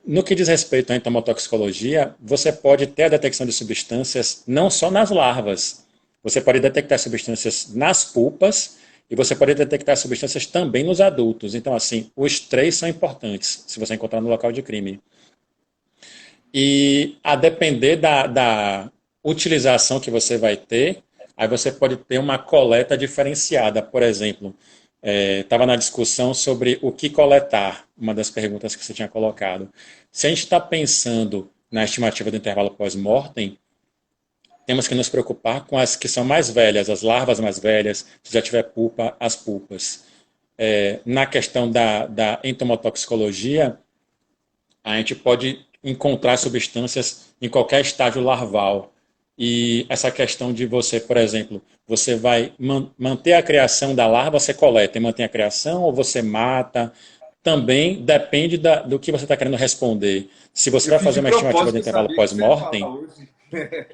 no que diz respeito à entomotoxicologia, você pode ter a detecção de substâncias não só nas larvas, você pode detectar substâncias nas pulpas e você pode detectar substâncias também nos adultos. Então, assim, os três são importantes se você encontrar no local de crime. E a depender da utilização que você vai ter, aí você pode ter uma coleta diferenciada. Por exemplo, estava na discussão sobre o que coletar, uma das perguntas que você tinha colocado. Se a gente está pensando na estimativa do intervalo pós-mortem, temos que nos preocupar com as que são mais velhas, as larvas mais velhas, se já tiver pulpa, as pulpas. Na questão da entomotoxicologia, a gente pode encontrar substâncias em qualquer estágio larval. E essa questão de você, por exemplo, você vai manter a criação da larva, você coleta e mantém a criação, ou você mata, também depende do que você está querendo responder. Se você Eu vai fiz fazer de uma estimativa propósito, de que eu intervalo sabia que você ia falar pós-mortem, hoje.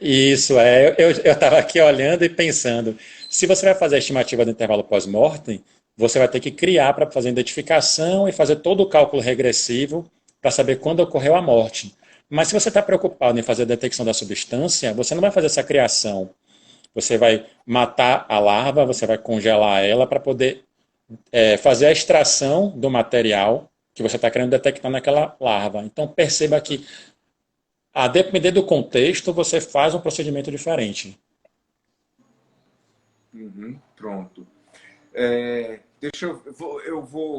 isso é, eu estava aqui olhando e pensando, se você vai fazer a estimativa do intervalo pós-mortem, você vai ter que criar para fazer a identificação e fazer todo o cálculo regressivo para saber quando ocorreu a morte. Mas se você está preocupado em fazer a detecção da substância, você não vai fazer essa criação. Você vai matar a larva, você vai congelar ela para poder fazer a extração do material que você está querendo detectar naquela larva. Então perceba que, a depender do contexto, você faz um procedimento diferente. Uhum, pronto. Deixa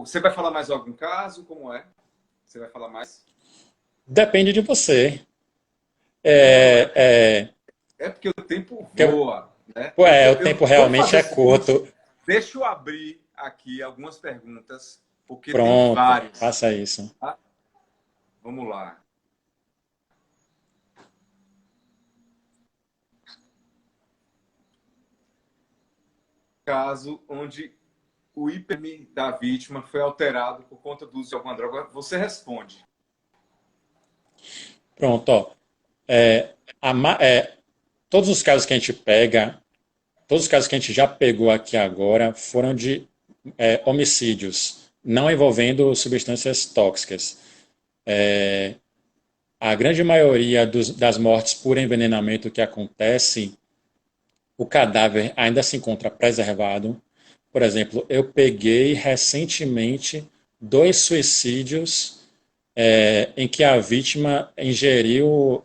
Você vai falar mais algum caso? Como é? Você vai falar mais? Depende de você. Não, É, é, é porque o tempo que voa, né? o tempo Vamos realmente fazer o é seguinte, curto. deixa eu abrir aqui algumas perguntas, porque tem Pronto, várias, faça isso. tá? Vamos lá. Caso onde o IPM da vítima foi alterado por conta do uso de alguma droga, você responde. Pronto, ó. É, todos os casos que a gente pega, todos os casos que a gente já pegou aqui agora foram de homicídios, não envolvendo substâncias tóxicas. A grande maioria das mortes por envenenamento que acontece, o cadáver ainda se encontra preservado. Por exemplo, eu peguei recentemente 2 suicídios em que a vítima ingeriu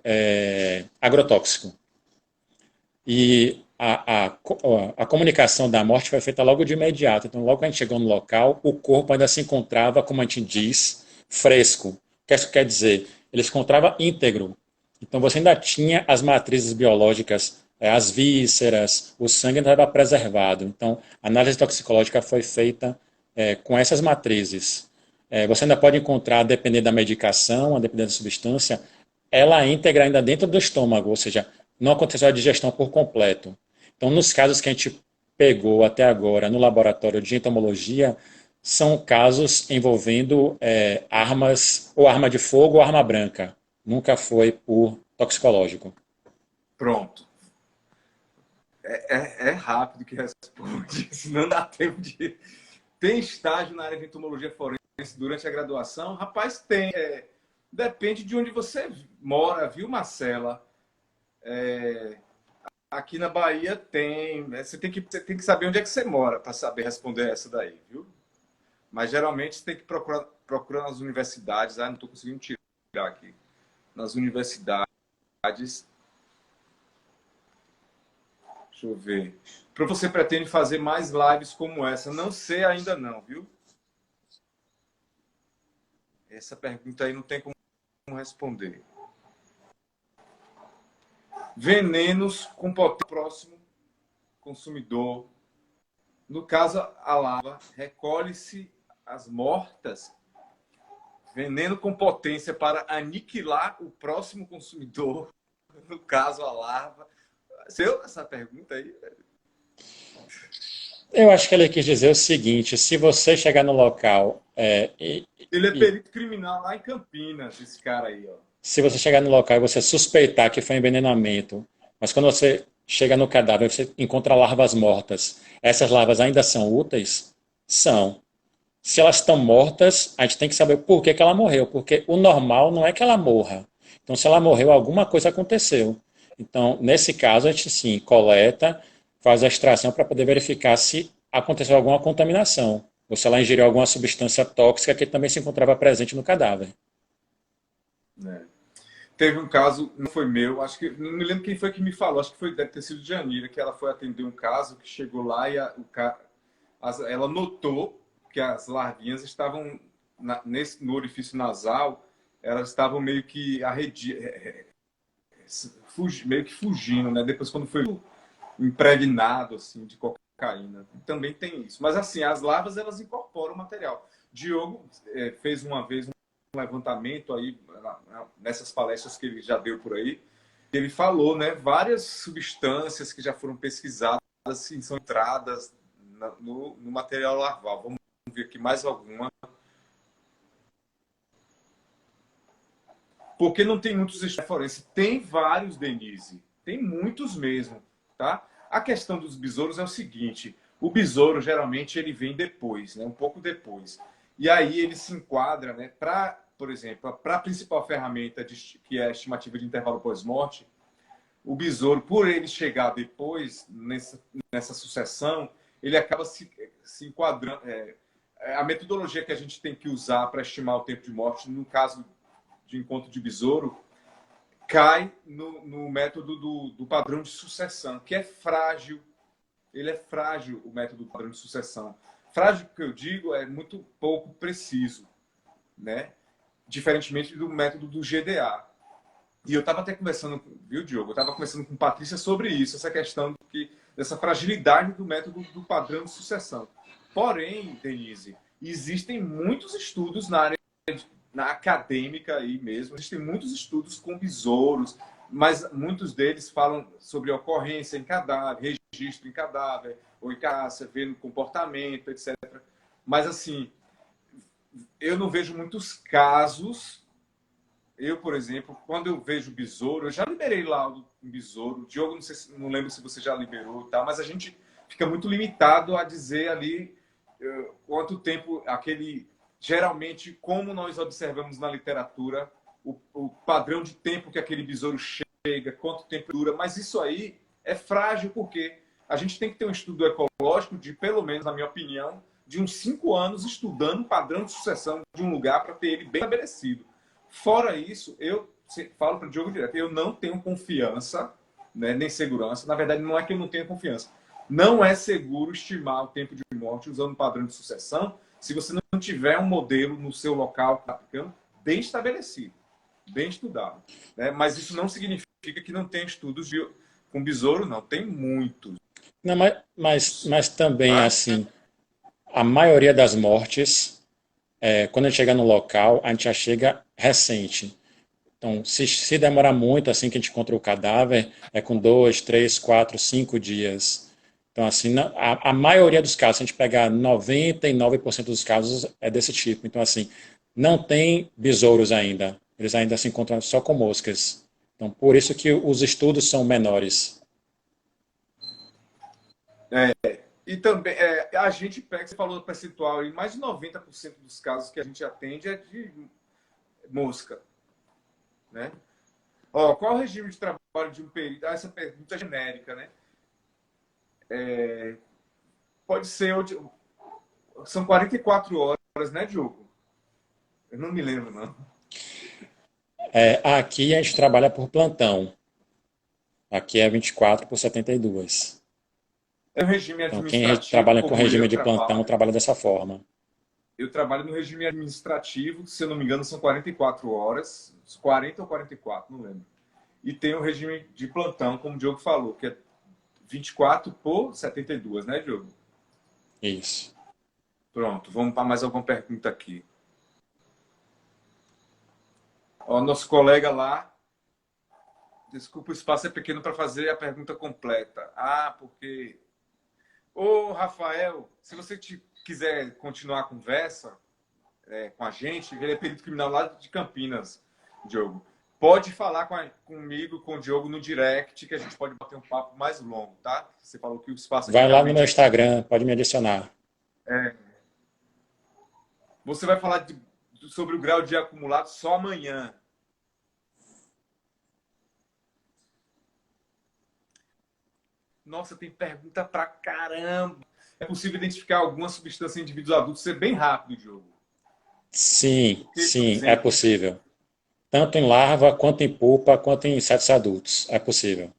agrotóxico. E a comunicação da morte foi feita logo de imediato. Então, logo que a gente chegou no local, o corpo ainda se encontrava, como a gente diz, fresco. O que isso quer dizer? Ele se encontrava íntegro. Então, você ainda tinha as matrizes biológicas, as vísceras, o sangue ainda estava preservado. Então, a análise toxicológica foi feita com essas matrizes. Você ainda pode encontrar, dependendo da medicação, a depender da substância, ela íntegra ainda dentro do estômago, ou seja, não aconteceu a digestão por completo. Então, nos casos que a gente pegou até agora no laboratório de entomologia, são casos envolvendo armas, ou arma de fogo ou arma branca. Nunca foi por toxicológico. Pronto. É rápido que responde, senão dá tempo de. Tem estágio na área de entomologia forense durante a graduação? Rapaz, tem. Depende de onde você mora, viu, Marcela? Aqui na Bahia tem. Você tem que saber onde é que você mora para saber responder essa daí, viu? Mas geralmente você tem que procurar nas universidades. Não estou conseguindo tirar aqui. Nas universidades. Deixa eu ver. Para você pretende fazer mais lives como essa? Não sei ainda não, viu? Essa pergunta aí não tem como responder. Venenos com potência próximo consumidor. No caso, a lava recolhe-se as mortas. Veneno com potência para aniquilar o próximo consumidor. No caso, a larva. Seu essa pergunta aí? Eu acho que ele quis dizer o seguinte: se você chegar no local Ele é e perito criminal lá em Campinas, esse cara aí, ó. se você chegar no local e você suspeitar que foi envenenamento, mas quando você chega no cadáver você encontra larvas mortas, essas larvas ainda são úteis? São. Se elas estão mortas, a gente tem que saber por que ela morreu, porque o normal não é que ela morra. Então, se ela morreu, alguma coisa aconteceu. Então, nesse caso, a gente sim coleta, faz a extração para poder verificar se aconteceu alguma contaminação, ou se ela ingeriu alguma substância tóxica que também se encontrava presente no cadáver. Né? Teve um caso, não foi meu, acho que não me lembro quem foi que me falou, acho que deve ter sido Janira, que ela foi atender um caso que chegou lá e ela notou que as larvinhas estavam no orifício nasal, elas estavam meio que meio que fugindo, né? Depois, quando foi impregnado assim, de cocaína. Também tem isso. Mas, assim, as larvas, elas incorporam o material. Diogo fez uma vez um levantamento aí, nessas palestras que ele já deu por aí, ele falou, né, várias substâncias que já foram pesquisadas, assim, são entradas no material larval. Vamos ver aqui mais alguma. Porque não tem muitos estudos forenses. Tem vários, Denise. Tem muitos mesmo, tá? A questão dos besouros é o seguinte: o besouro geralmente ele vem depois, né? Um pouco depois. E aí ele se enquadra, né? Para, por exemplo, para a principal ferramenta que é a estimativa de intervalo pós-morte, o besouro, por ele chegar depois nessa sucessão, ele acaba se enquadrando. A metodologia que a gente tem que usar para estimar o tempo de morte, no caso de encontro de besouro, cai no método do padrão de sucessão, que é frágil. Ele é frágil, o método do padrão de sucessão. Frágil, que eu digo, é muito pouco preciso, né? Diferentemente do método do GDA. E eu estava até conversando, viu, Diogo? Eu estava conversando com Patrícia sobre isso, essa questão dessa fragilidade do método do padrão de sucessão. Porém, Denise, existem muitos estudos na acadêmica aí mesmo, existem muitos estudos com besouros, mas muitos deles falam sobre ocorrência em cadáver, registro em cadáver, ou em caça, vendo comportamento, etc. Mas, assim, eu não vejo muitos casos. Eu, por exemplo, quando eu vejo besouro, eu já liberei laudo com besouro. Diogo, não lembro se você já liberou, tá? Mas a gente fica muito limitado a dizer ali quanto tempo aquele... Geralmente, como nós observamos na literatura, o padrão de tempo que aquele besouro chega, quanto tempo dura, mas isso aí é frágil porque a gente tem que ter um estudo ecológico de, pelo menos, na minha opinião, de uns 5 anos estudando o padrão de sucessão de um lugar para ter ele bem estabelecido. Fora isso, eu falo para o Diogo direto, eu não tenho confiança, né, nem segurança. Na verdade, não é que eu não tenha confiança. Não é seguro estimar o tempo de morte usando o padrão de sucessão se você não tiver um modelo no seu local bem estabelecido, bem estudado. Né? Mas isso não significa que não tem estudos com besouro, não. Tem muitos. Não, mas também, assim, a maioria das mortes, quando a gente chega no local, a gente já chega recente. Então, se demorar muito, assim que a gente encontra o cadáver, é com 2, 3, 4, 5 dias. Então, assim, a maioria dos casos, se a gente pegar 99% dos casos, é desse tipo. Então, assim, não tem besouros ainda. Eles ainda se encontram só com moscas. Então, por isso que os estudos são menores. E também, a gente pega, você falou do percentual, e mais de 90% dos casos que a gente atende é de mosca. Né? Qual é o regime de trabalho de um perito? Essa pergunta é genérica, né? Pode ser... São 44 horas, né, Diogo? Eu não me lembro, não. Aqui a gente trabalha por plantão. Aqui é 24 por 72. É um regime Então, quem administrativo, trabalha com como regime eu de plantão trabalho. trabalha dessa forma. Eu trabalho no regime administrativo, se eu não me engano, são 44 horas, 40 ou 44, não lembro. E tem o regime de plantão, como o Diogo falou, que é 24 por 72, né, Diogo? Isso. Pronto, vamos para mais alguma pergunta aqui. Nosso colega lá, desculpa, o espaço é pequeno para fazer a pergunta completa. Porque... Rafael, se você quiser continuar a conversa com a gente, ele é perito criminal lá de Campinas, Diogo. Pode falar comigo, com o Diogo no direct, que a gente pode bater um papo mais longo, tá? Você falou que o espaço aqui Vai lá no realmente... meu Instagram, pode me adicionar. Você vai falar sobre o grau de acumulado só amanhã. Nossa, tem pergunta pra caramba. É possível identificar alguma substância em indivíduos adultos? Ser bem rápido, Diogo. Sim, Porque, por sim, é exemplo, possível. Tanto em larva, quanto em pupa, quanto em insetos adultos. É possível.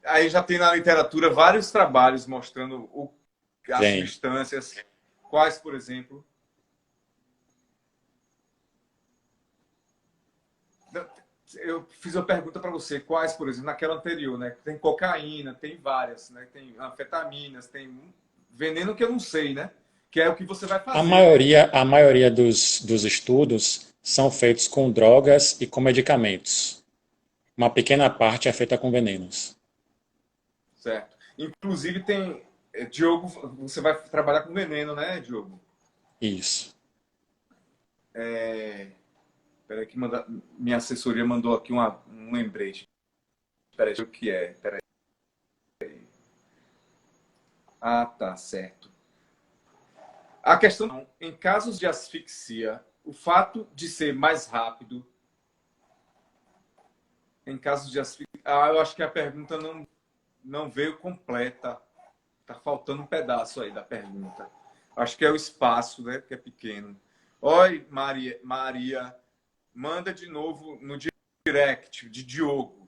aí já tem na literatura vários trabalhos mostrando as Tem. substâncias. Quais, por exemplo? eu fiz uma pergunta para você, quais, por exemplo, naquela anterior, né? Tem cocaína, tem várias, né? Tem anfetaminas, tem veneno que eu não sei, né? Que é o que você vai fazer, né? A maioria dos estudos são feitos com drogas e com medicamentos. Uma pequena parte é feita com venenos. Certo. Inclusive tem, Diogo, você vai trabalhar com veneno, né, Diogo? Isso. Peraí que minha assessoria mandou aqui um lembrete. Peraí, o que é? Peraí. Ah, tá, certo. A questão, em casos de asfixia, o fato de ser mais rápido, em casos de asfixia... Ah, eu acho que a pergunta não veio completa. Tá faltando um pedaço aí da pergunta. Acho que é o espaço, né, que é pequeno. Oi, Maria, manda de novo no direct de Diogo,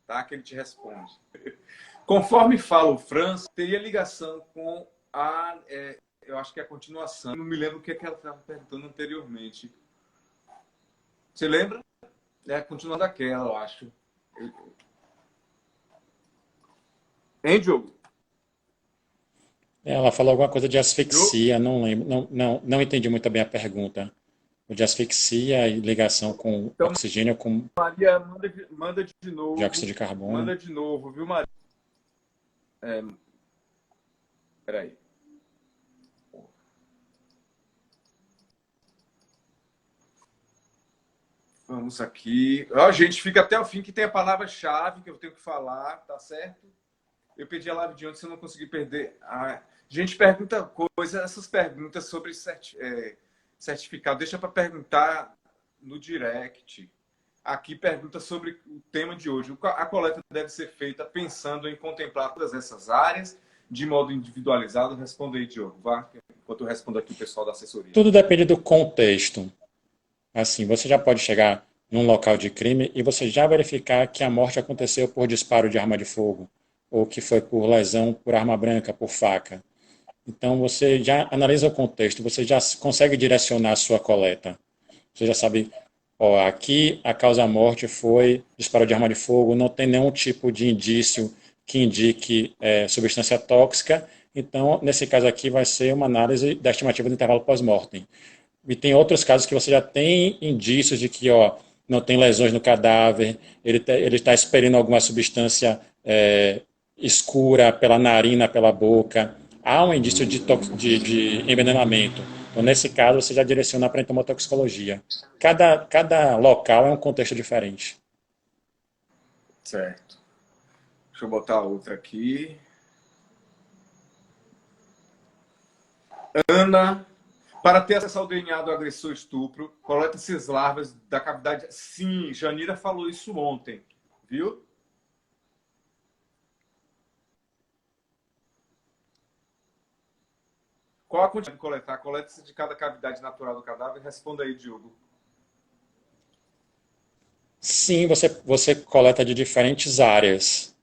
tá? Que ele te responde. Conforme fala o França, teria ligação com eu acho que é a continuação. Eu não me lembro o que ela estava perguntando anteriormente. Você lembra? É a continuação daquela, eu acho. Hein, Diogo? Ela falou alguma coisa de Diogo? asfixia, não lembro, não entendi muito bem a pergunta. O de asfixia e ligação com Então, oxigênio com Maria, manda de dióxido novo. de carbono. Manda de novo, viu, Maria? Peraí. Vamos aqui. Ó, gente, fica até o fim que tem a palavra-chave que eu tenho que falar, tá certo? Eu pedi a live de ontem, se eu não conseguir perder. Gente, pergunta coisa, essas perguntas sobre certificado, deixa para perguntar no direct. Aqui pergunta sobre o tema de hoje. A coleta deve ser feita pensando em contemplar todas essas áreas de modo individualizado. Responda aí, Diogo, vá, enquanto eu respondo aqui o pessoal da assessoria. Tudo depende do contexto. Assim, você já pode chegar num local de crime e você já verificar que a morte aconteceu por disparo de arma de fogo, ou que foi por lesão por arma branca, por faca. Então você já analisa o contexto, você já consegue direcionar a sua coleta. Você já sabe, ó, aqui a causa-morte foi disparo de arma de fogo, não tem nenhum tipo de indício que indique substância tóxica. Então, nesse caso aqui, vai ser uma análise da estimativa do intervalo pós-mortem. E tem outros casos que você já tem indícios de que ó, não tem lesões no cadáver, ele está expelindo alguma substância escura pela narina, pela boca. Há um indício de envenenamento. Então, nesse caso, você já direciona para a entomotoxicologia. Cada local é um contexto diferente. Certo. Deixa eu botar outra aqui. Ana, para ter acesso ao DNA do agressor estupro, coleta-se as larvas da cavidade. Sim, Janira falou isso ontem, viu? Qual a quantidade de coletar? Coleta-se de cada cavidade natural do cadáver? Responda aí, Diogo. Sim, você coleta de diferentes áreas.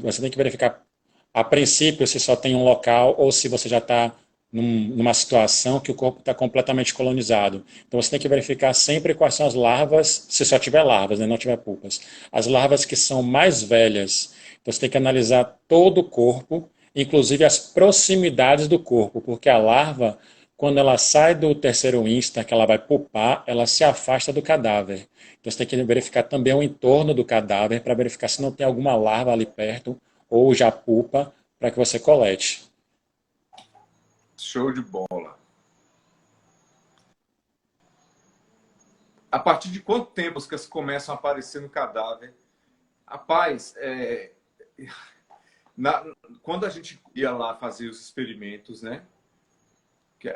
Você tem que verificar, a princípio, se só tem um local ou se você já está numa situação que o corpo está completamente colonizado. Então você tem que verificar sempre quais são as larvas, se só tiver larvas, né, não tiver pupas. As larvas que são mais velhas. Então você tem que analisar todo o corpo, inclusive as proximidades do corpo, porque a larva, quando ela sai do terceiro insta, que ela vai pupar, ela se afasta do cadáver. Então você tem que verificar também o entorno do cadáver para verificar se não tem alguma larva ali perto ou já pupa para que você colete. Show de bola. A partir de quanto tempo as moscas começam a aparecer no cadáver? Rapaz, quando a gente ia lá fazer os experimentos, né?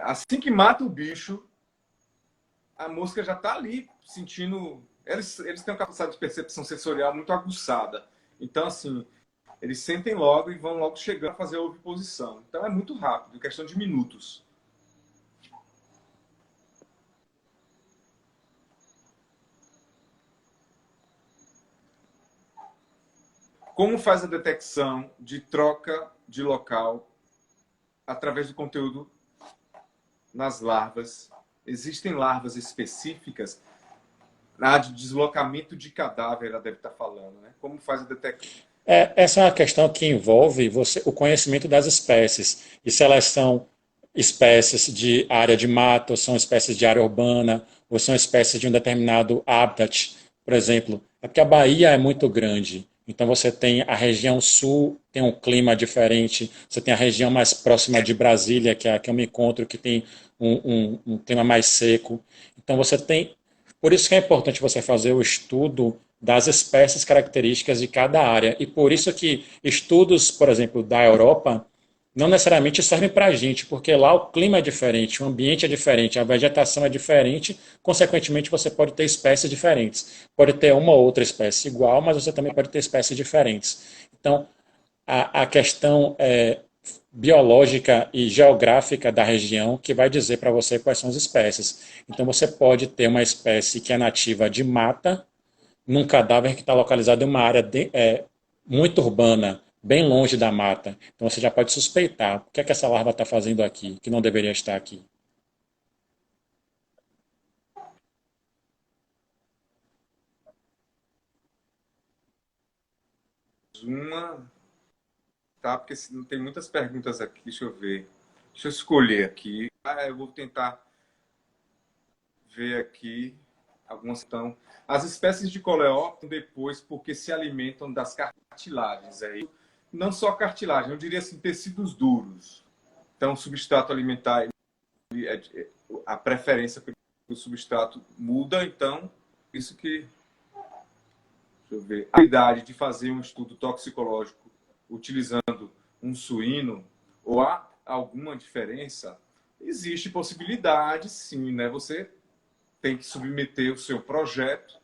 Assim que mata o bicho, a mosca já está ali sentindo. Eles têm uma capacidade de percepção sensorial muito aguçada. Então, assim, eles sentem logo e vão logo chegando a fazer a oviposição. Então é muito rápido, questão de minutos. Como faz a detecção de troca de local através do conteúdo nas larvas? Existem larvas específicas? de deslocamento de cadáver, ela deve estar falando, né? Como faz a detecção? Essa é uma questão que envolve o conhecimento das espécies. E se elas são espécies de área de mato, ou são espécies de área urbana, ou são espécies de um determinado habitat. Por exemplo, é porque a Bahia é muito grande. Então você tem a região sul, tem um clima diferente. Você tem a região mais próxima de Brasília, que é a que eu me encontro, que tem um clima mais seco. Então você tem. Por isso que é importante você fazer o estudo das espécies características de cada área. E por isso que estudos, por exemplo, da Europa, não necessariamente servem para a gente, porque lá o clima é diferente, o ambiente é diferente, a vegetação é diferente, consequentemente você pode ter espécies diferentes. Pode ter uma ou outra espécie igual, mas você também pode ter espécies diferentes. Então, a questão biológica e geográfica da região que vai dizer para você quais são as espécies. Então, você pode ter uma espécie que é nativa de mata, num cadáver que está localizado em uma área muito urbana, bem longe da mata. Então você já pode suspeitar o que é que essa larva está fazendo aqui, que não deveria estar aqui. Uma, tá? Porque não tem muitas perguntas aqui, deixa eu ver. Deixa eu escolher aqui. Eu vou tentar ver aqui algumas estão. As espécies de coleóptero depois porque se alimentam das cartilagens. Aí, não só cartilagem, eu diria assim, tecidos duros. Então, o substrato alimentar, a preferência pelo substrato muda, então, isso que, deixa eu ver, a idade de fazer um estudo toxicológico utilizando um suíno, ou há alguma diferença? Existe possibilidade, sim, né? Você tem que submeter o seu projeto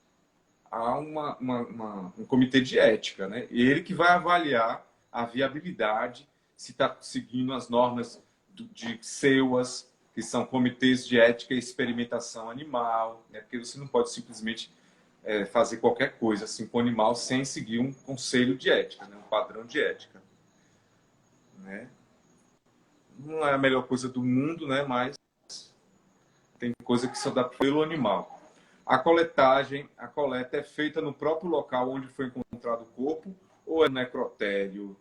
a um comitê de ética, né? E ele que vai avaliar a viabilidade, se está seguindo as normas de CEUAS, que são comitês de ética e experimentação animal, né? Porque você não pode simplesmente fazer qualquer coisa assim com o animal sem seguir um conselho de ética, né? Um padrão de ética, né? Não é a melhor coisa do mundo, né? Mas tem coisa que só dá pelo animal. A coleta é feita no próprio local onde foi encontrado o corpo ou é no necrotério?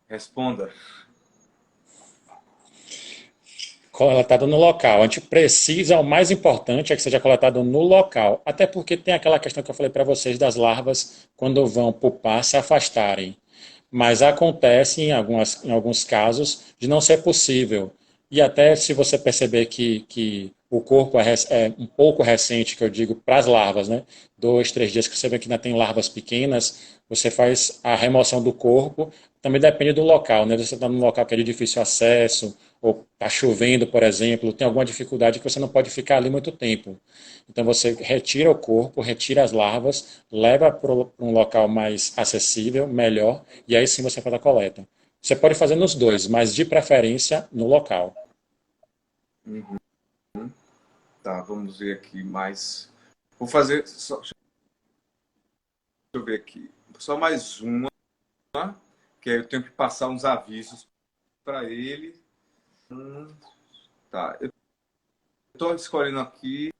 Responda. Coletado no local. A gente precisa, o mais importante é que seja coletado no local. Até porque tem aquela questão que eu falei para vocês das larvas, quando vão pupar, se afastarem. Mas acontece em alguns casos de não ser possível. E até se você perceber que o corpo é um pouco recente, que eu digo, para as larvas, né? 2, 3 dias que você vê que ainda tem larvas pequenas, você faz a remoção do corpo. Também depende do local, né? Você está num local que é de difícil acesso, ou está chovendo, por exemplo, tem alguma dificuldade que você não pode ficar ali muito tempo. Então você retira o corpo, retira as larvas, leva para um local mais acessível, melhor, e aí sim você faz a coleta. Você pode fazer nos dois, mas de preferência no local. Uhum. Tá, vamos ver aqui mais. Vou fazer. Deixa eu ver aqui. Só mais uma, que aí eu tenho que passar uns avisos para ele. Tá, eu estou escolhendo aqui.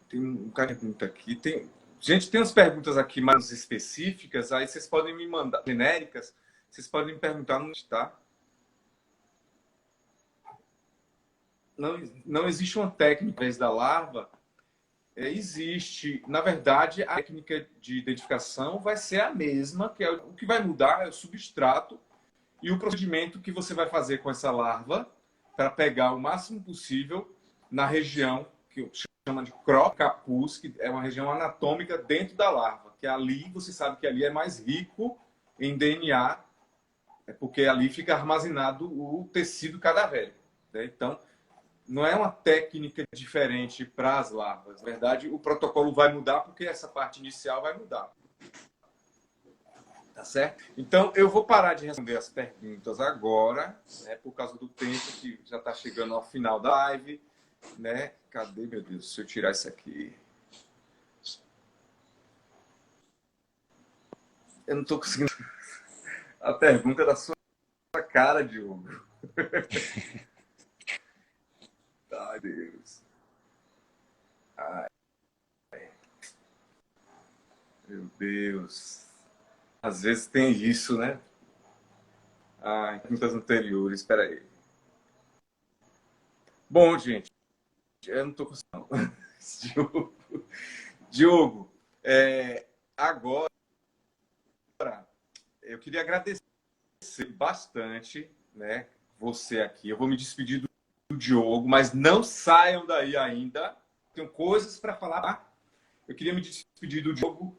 Tem um cara que pergunta aqui. Gente, tem umas perguntas aqui mais específicas, aí vocês podem me mandar, genéricas, vocês podem me perguntar no tá? Não existe uma técnica da larva. Existe, na verdade, a técnica de identificação vai ser a mesma, que o que vai mudar é o substrato e o procedimento que você vai fazer com essa larva para pegar o máximo possível na região que chama de crop capuz, que é uma região anatômica dentro da larva, que ali você sabe que ali é mais rico em DNA, porque ali fica armazenado o tecido cadavérico, né? Então, não é uma técnica diferente para as larvas. Na verdade, o protocolo vai mudar porque essa parte inicial vai mudar. Tá certo? Então, eu vou parar de responder as perguntas agora, né, por causa do tempo que já está chegando ao final da live. Né? Cadê, meu Deus? Se eu tirar isso aqui. Eu não estou conseguindo. A pergunta da sua cara, Diogo. Tá, Ai, Deus. Ai, meu Deus. Às vezes tem isso, né? Ai, perguntas anteriores, espera aí. Bom, gente, eu não tô com não. Diogo, Diogo, agora eu queria agradecer bastante, né, você aqui. Eu vou me despedir do Diogo, mas não saiam daí ainda. Tenho coisas para falar. Eu queria me despedir do Diogo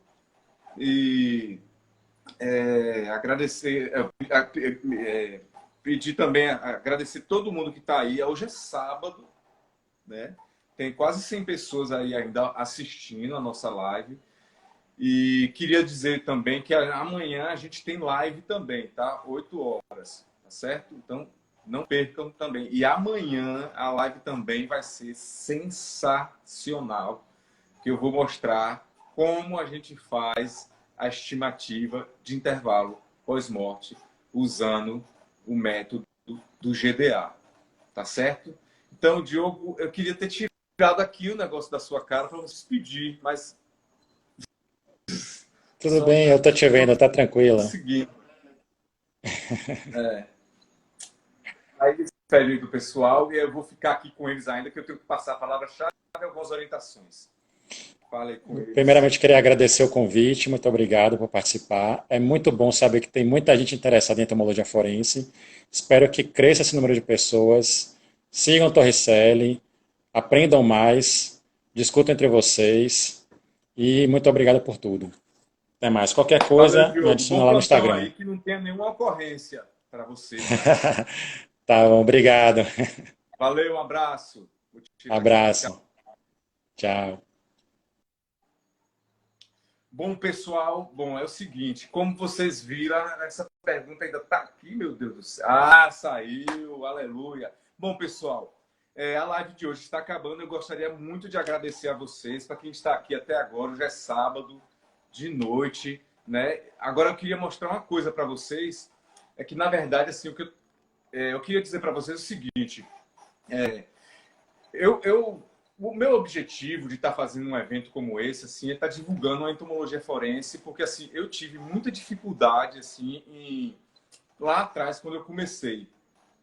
e agradecer, pedir também, agradecer todo mundo que está aí. Hoje é sábado, né? Tem quase 100 pessoas aí ainda assistindo a nossa live. E queria dizer também que amanhã a gente tem live também, tá? 8 horas, tá certo? Então, não percam também. E amanhã a live também vai ser sensacional, que eu vou mostrar como a gente faz a estimativa de intervalo pós-morte usando o método do GDA, tá certo? Então, Diogo, eu queria ter tirado aqui o negócio da sua cara para você se despedir, mas Tudo bem, eu tô te vendo, tá tranquila. consegui. Aí despede aí do pessoal e eu vou ficar aqui com eles ainda, que eu tenho que passar a palavra-chave e algumas orientações. Falei com eles. Primeiramente, queria agradecer o convite, muito obrigado por participar. É muito bom saber que tem muita gente interessada em entomologia forense. Espero que cresça esse número de pessoas. Sigam Torricelli, aprendam mais, discutam entre vocês e muito obrigado por tudo. Até mais. Qualquer Valeu, coisa, me Diogo. adiciona Bom lá no plantão Instagram. aí, que não tenha nenhuma ocorrência para você, tá? Tá bom, obrigado. Valeu, um abraço. Vou te tirar aqui. Abraço. Tchau. Tchau. Bom, pessoal, é o seguinte, como vocês viram, essa pergunta ainda está aqui, meu Deus do céu. Ah, saiu, aleluia. Bom, pessoal, a live de hoje está acabando. Eu gostaria muito de agradecer a vocês, para quem está aqui até agora. Hoje é sábado de noite, né? Agora eu queria mostrar uma coisa para vocês, é que, na verdade, assim, eu queria dizer para vocês o seguinte, o meu objetivo de estar fazendo um evento como esse, assim, é estar divulgando a entomologia forense, porque, assim, eu tive muita dificuldade, assim, lá atrás, quando eu comecei.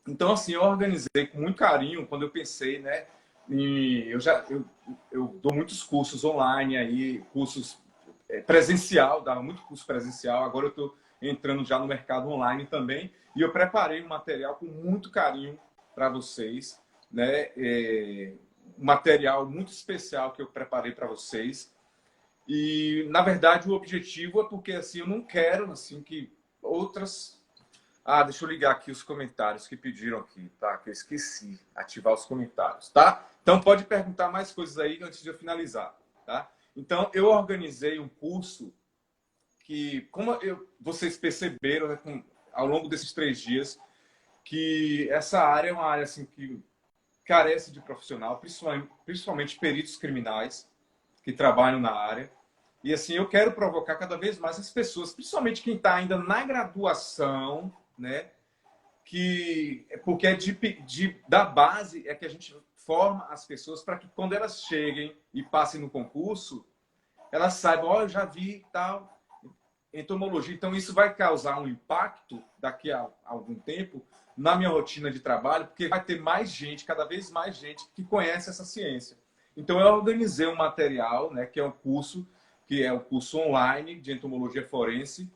Então, assim, eu organizei com muito carinho, quando eu pensei, né, eu dou muitos cursos online aí, cursos presencial, dava muito curso presencial, agora eu estou entrando já no mercado online também, e eu preparei um material com muito carinho para vocês, né, um material muito especial que eu preparei para vocês. E, na verdade, o objetivo é porque, assim, eu não quero, assim, que outras... Ah, deixa eu ligar aqui os comentários que pediram aqui, tá? Que eu esqueci, ativar os comentários, tá? Então, pode perguntar mais coisas aí antes de eu finalizar, tá? Então, eu organizei um curso que, vocês perceberam, né, ao longo desses 3 dias, que essa área é uma área, assim, que carece de profissional, principalmente peritos criminais que trabalham na área. E, assim, eu quero provocar cada vez mais as pessoas, principalmente quem está ainda na graduação, né? Porque da base é que a gente forma as pessoas para que, quando elas cheguem e passem no concurso, elas saibam, eu já vi tal entomologia. Então, isso vai causar um impacto daqui a algum tempo na minha rotina de trabalho, porque vai ter mais gente, cada vez mais gente, que conhece essa ciência. Então, eu organizei um material, né, que é o curso online de entomologia forense,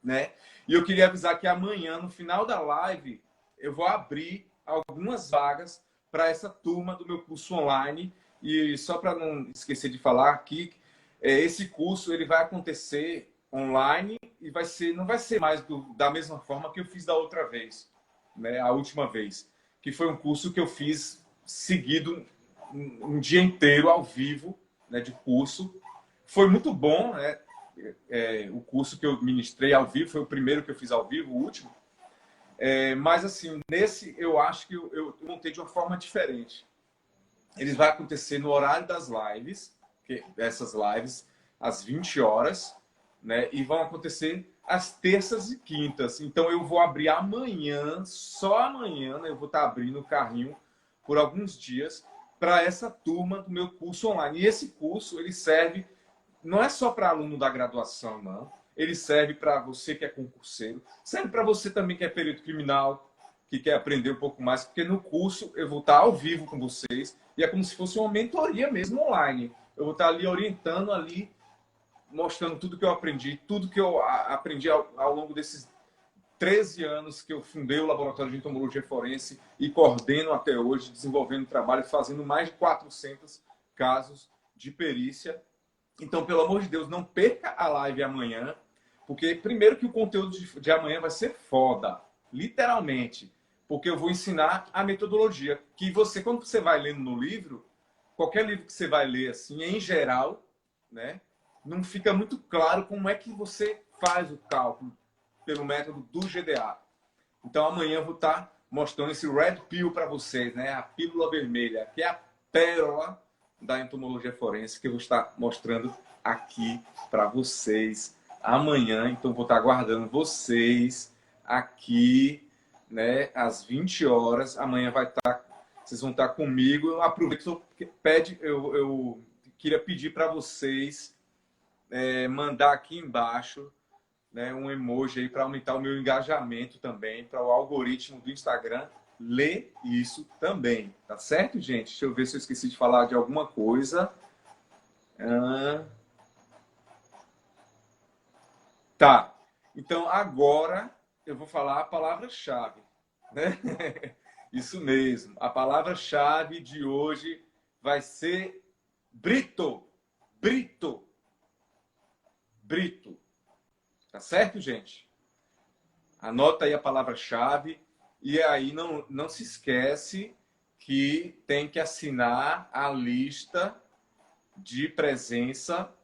né? E eu queria avisar que amanhã, no final da live, eu vou abrir algumas vagas para essa turma do meu curso online. E só para não esquecer de falar aqui, esse curso ele vai acontecer online e não vai ser mais da mesma forma que eu fiz da outra vez, né? A última vez, que foi um curso que eu fiz seguido um dia inteiro ao vivo, né, de curso. Foi muito bom, né? O curso que eu ministrei ao vivo foi o primeiro que eu fiz ao vivo, o último. Mas, assim, nesse eu acho que eu montei de uma forma diferente. Ele vai acontecer no horário das lives, essas lives, às 20 horas, né? E vão acontecer às terças e quintas. Então, eu vou abrir amanhã, só amanhã, né? Eu vou estar abrindo o carrinho por alguns dias para essa turma do meu curso online. E esse curso, ele serve, não é só para aluno da graduação, não. Ele serve para você que é concurseiro, serve para você também que é perito criminal, que quer aprender um pouco mais, porque no curso eu vou estar ao vivo com vocês e é como se fosse uma mentoria mesmo online. Eu vou estar ali orientando ali, mostrando tudo que eu aprendi, tudo que eu aprendi ao longo desses 13 anos que eu fundei o Laboratório de Entomologia Forense e coordeno até hoje, desenvolvendo trabalho, fazendo mais de 400 casos de perícia. Então, pelo amor de Deus, não perca a live amanhã, porque primeiro que o conteúdo de amanhã vai ser foda, literalmente, porque eu vou ensinar a metodologia, que você, quando você vai lendo no livro, qualquer livro que você vai ler, assim, em geral, né, não fica muito claro como é que você faz o cálculo pelo método do GDA. Então, amanhã eu vou estar mostrando esse Red Pill para vocês, né, a pílula vermelha, que é a pérola da entomologia forense, que eu vou estar mostrando aqui para vocês amanhã. Então, vou estar aguardando vocês aqui, né, às 20 horas. Amanhã vai estar, vocês vão estar comigo. Eu aproveito, eu queria pedir para vocês mandar aqui embaixo, né, um emoji aí para aumentar o meu engajamento também, para o algoritmo do Instagram ler isso também, tá certo, gente? Deixa eu ver se eu esqueci de falar de alguma coisa. Tá, então agora eu vou falar a palavra-chave, né? Isso mesmo, a palavra-chave de hoje vai ser Brito. Brito. Brito. Tá certo, gente? Anota aí a palavra-chave e aí não se esquece que tem que assinar a lista de presença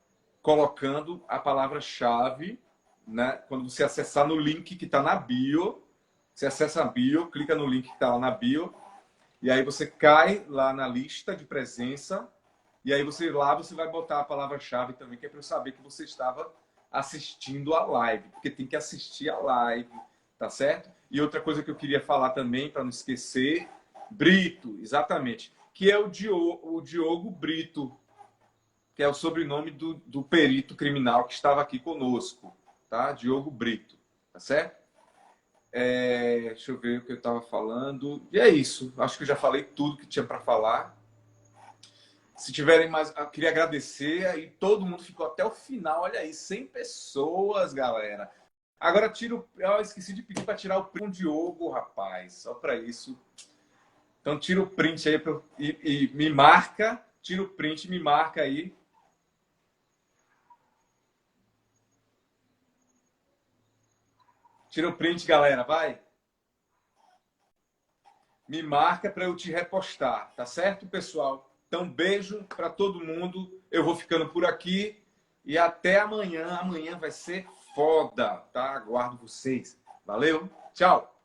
colocando a palavra-chave, né? Quando você acessar no link que está na bio, você acessa a bio, clica no link que está lá na bio e aí você cai lá na lista de presença e aí você vai botar a palavra-chave também, que é para eu saber que você estava assistindo a live, porque tem que assistir a live, tá certo? E outra coisa que eu queria falar também, para não esquecer, Brito, exatamente, que é o Diogo Brito, que é o sobrenome do perito criminal que estava aqui conosco, tá? Diogo Brito, tá certo? Deixa eu ver o que eu estava falando. E é isso, acho que eu já falei tudo que tinha para falar. Se tiverem mais, eu queria agradecer. Aí todo mundo ficou até o final. Olha aí, 100 pessoas, galera. Agora eu esqueci de pedir para tirar o print do Diogo, rapaz. Só para isso. Então tira o print aí e me marca. Tira o print e me marca aí. Tira o print, galera, vai. Me marca para eu te repostar, tá certo, pessoal? Então, beijo para todo mundo. Eu vou ficando por aqui e até amanhã. Amanhã vai ser foda, tá? Aguardo vocês. Valeu, tchau!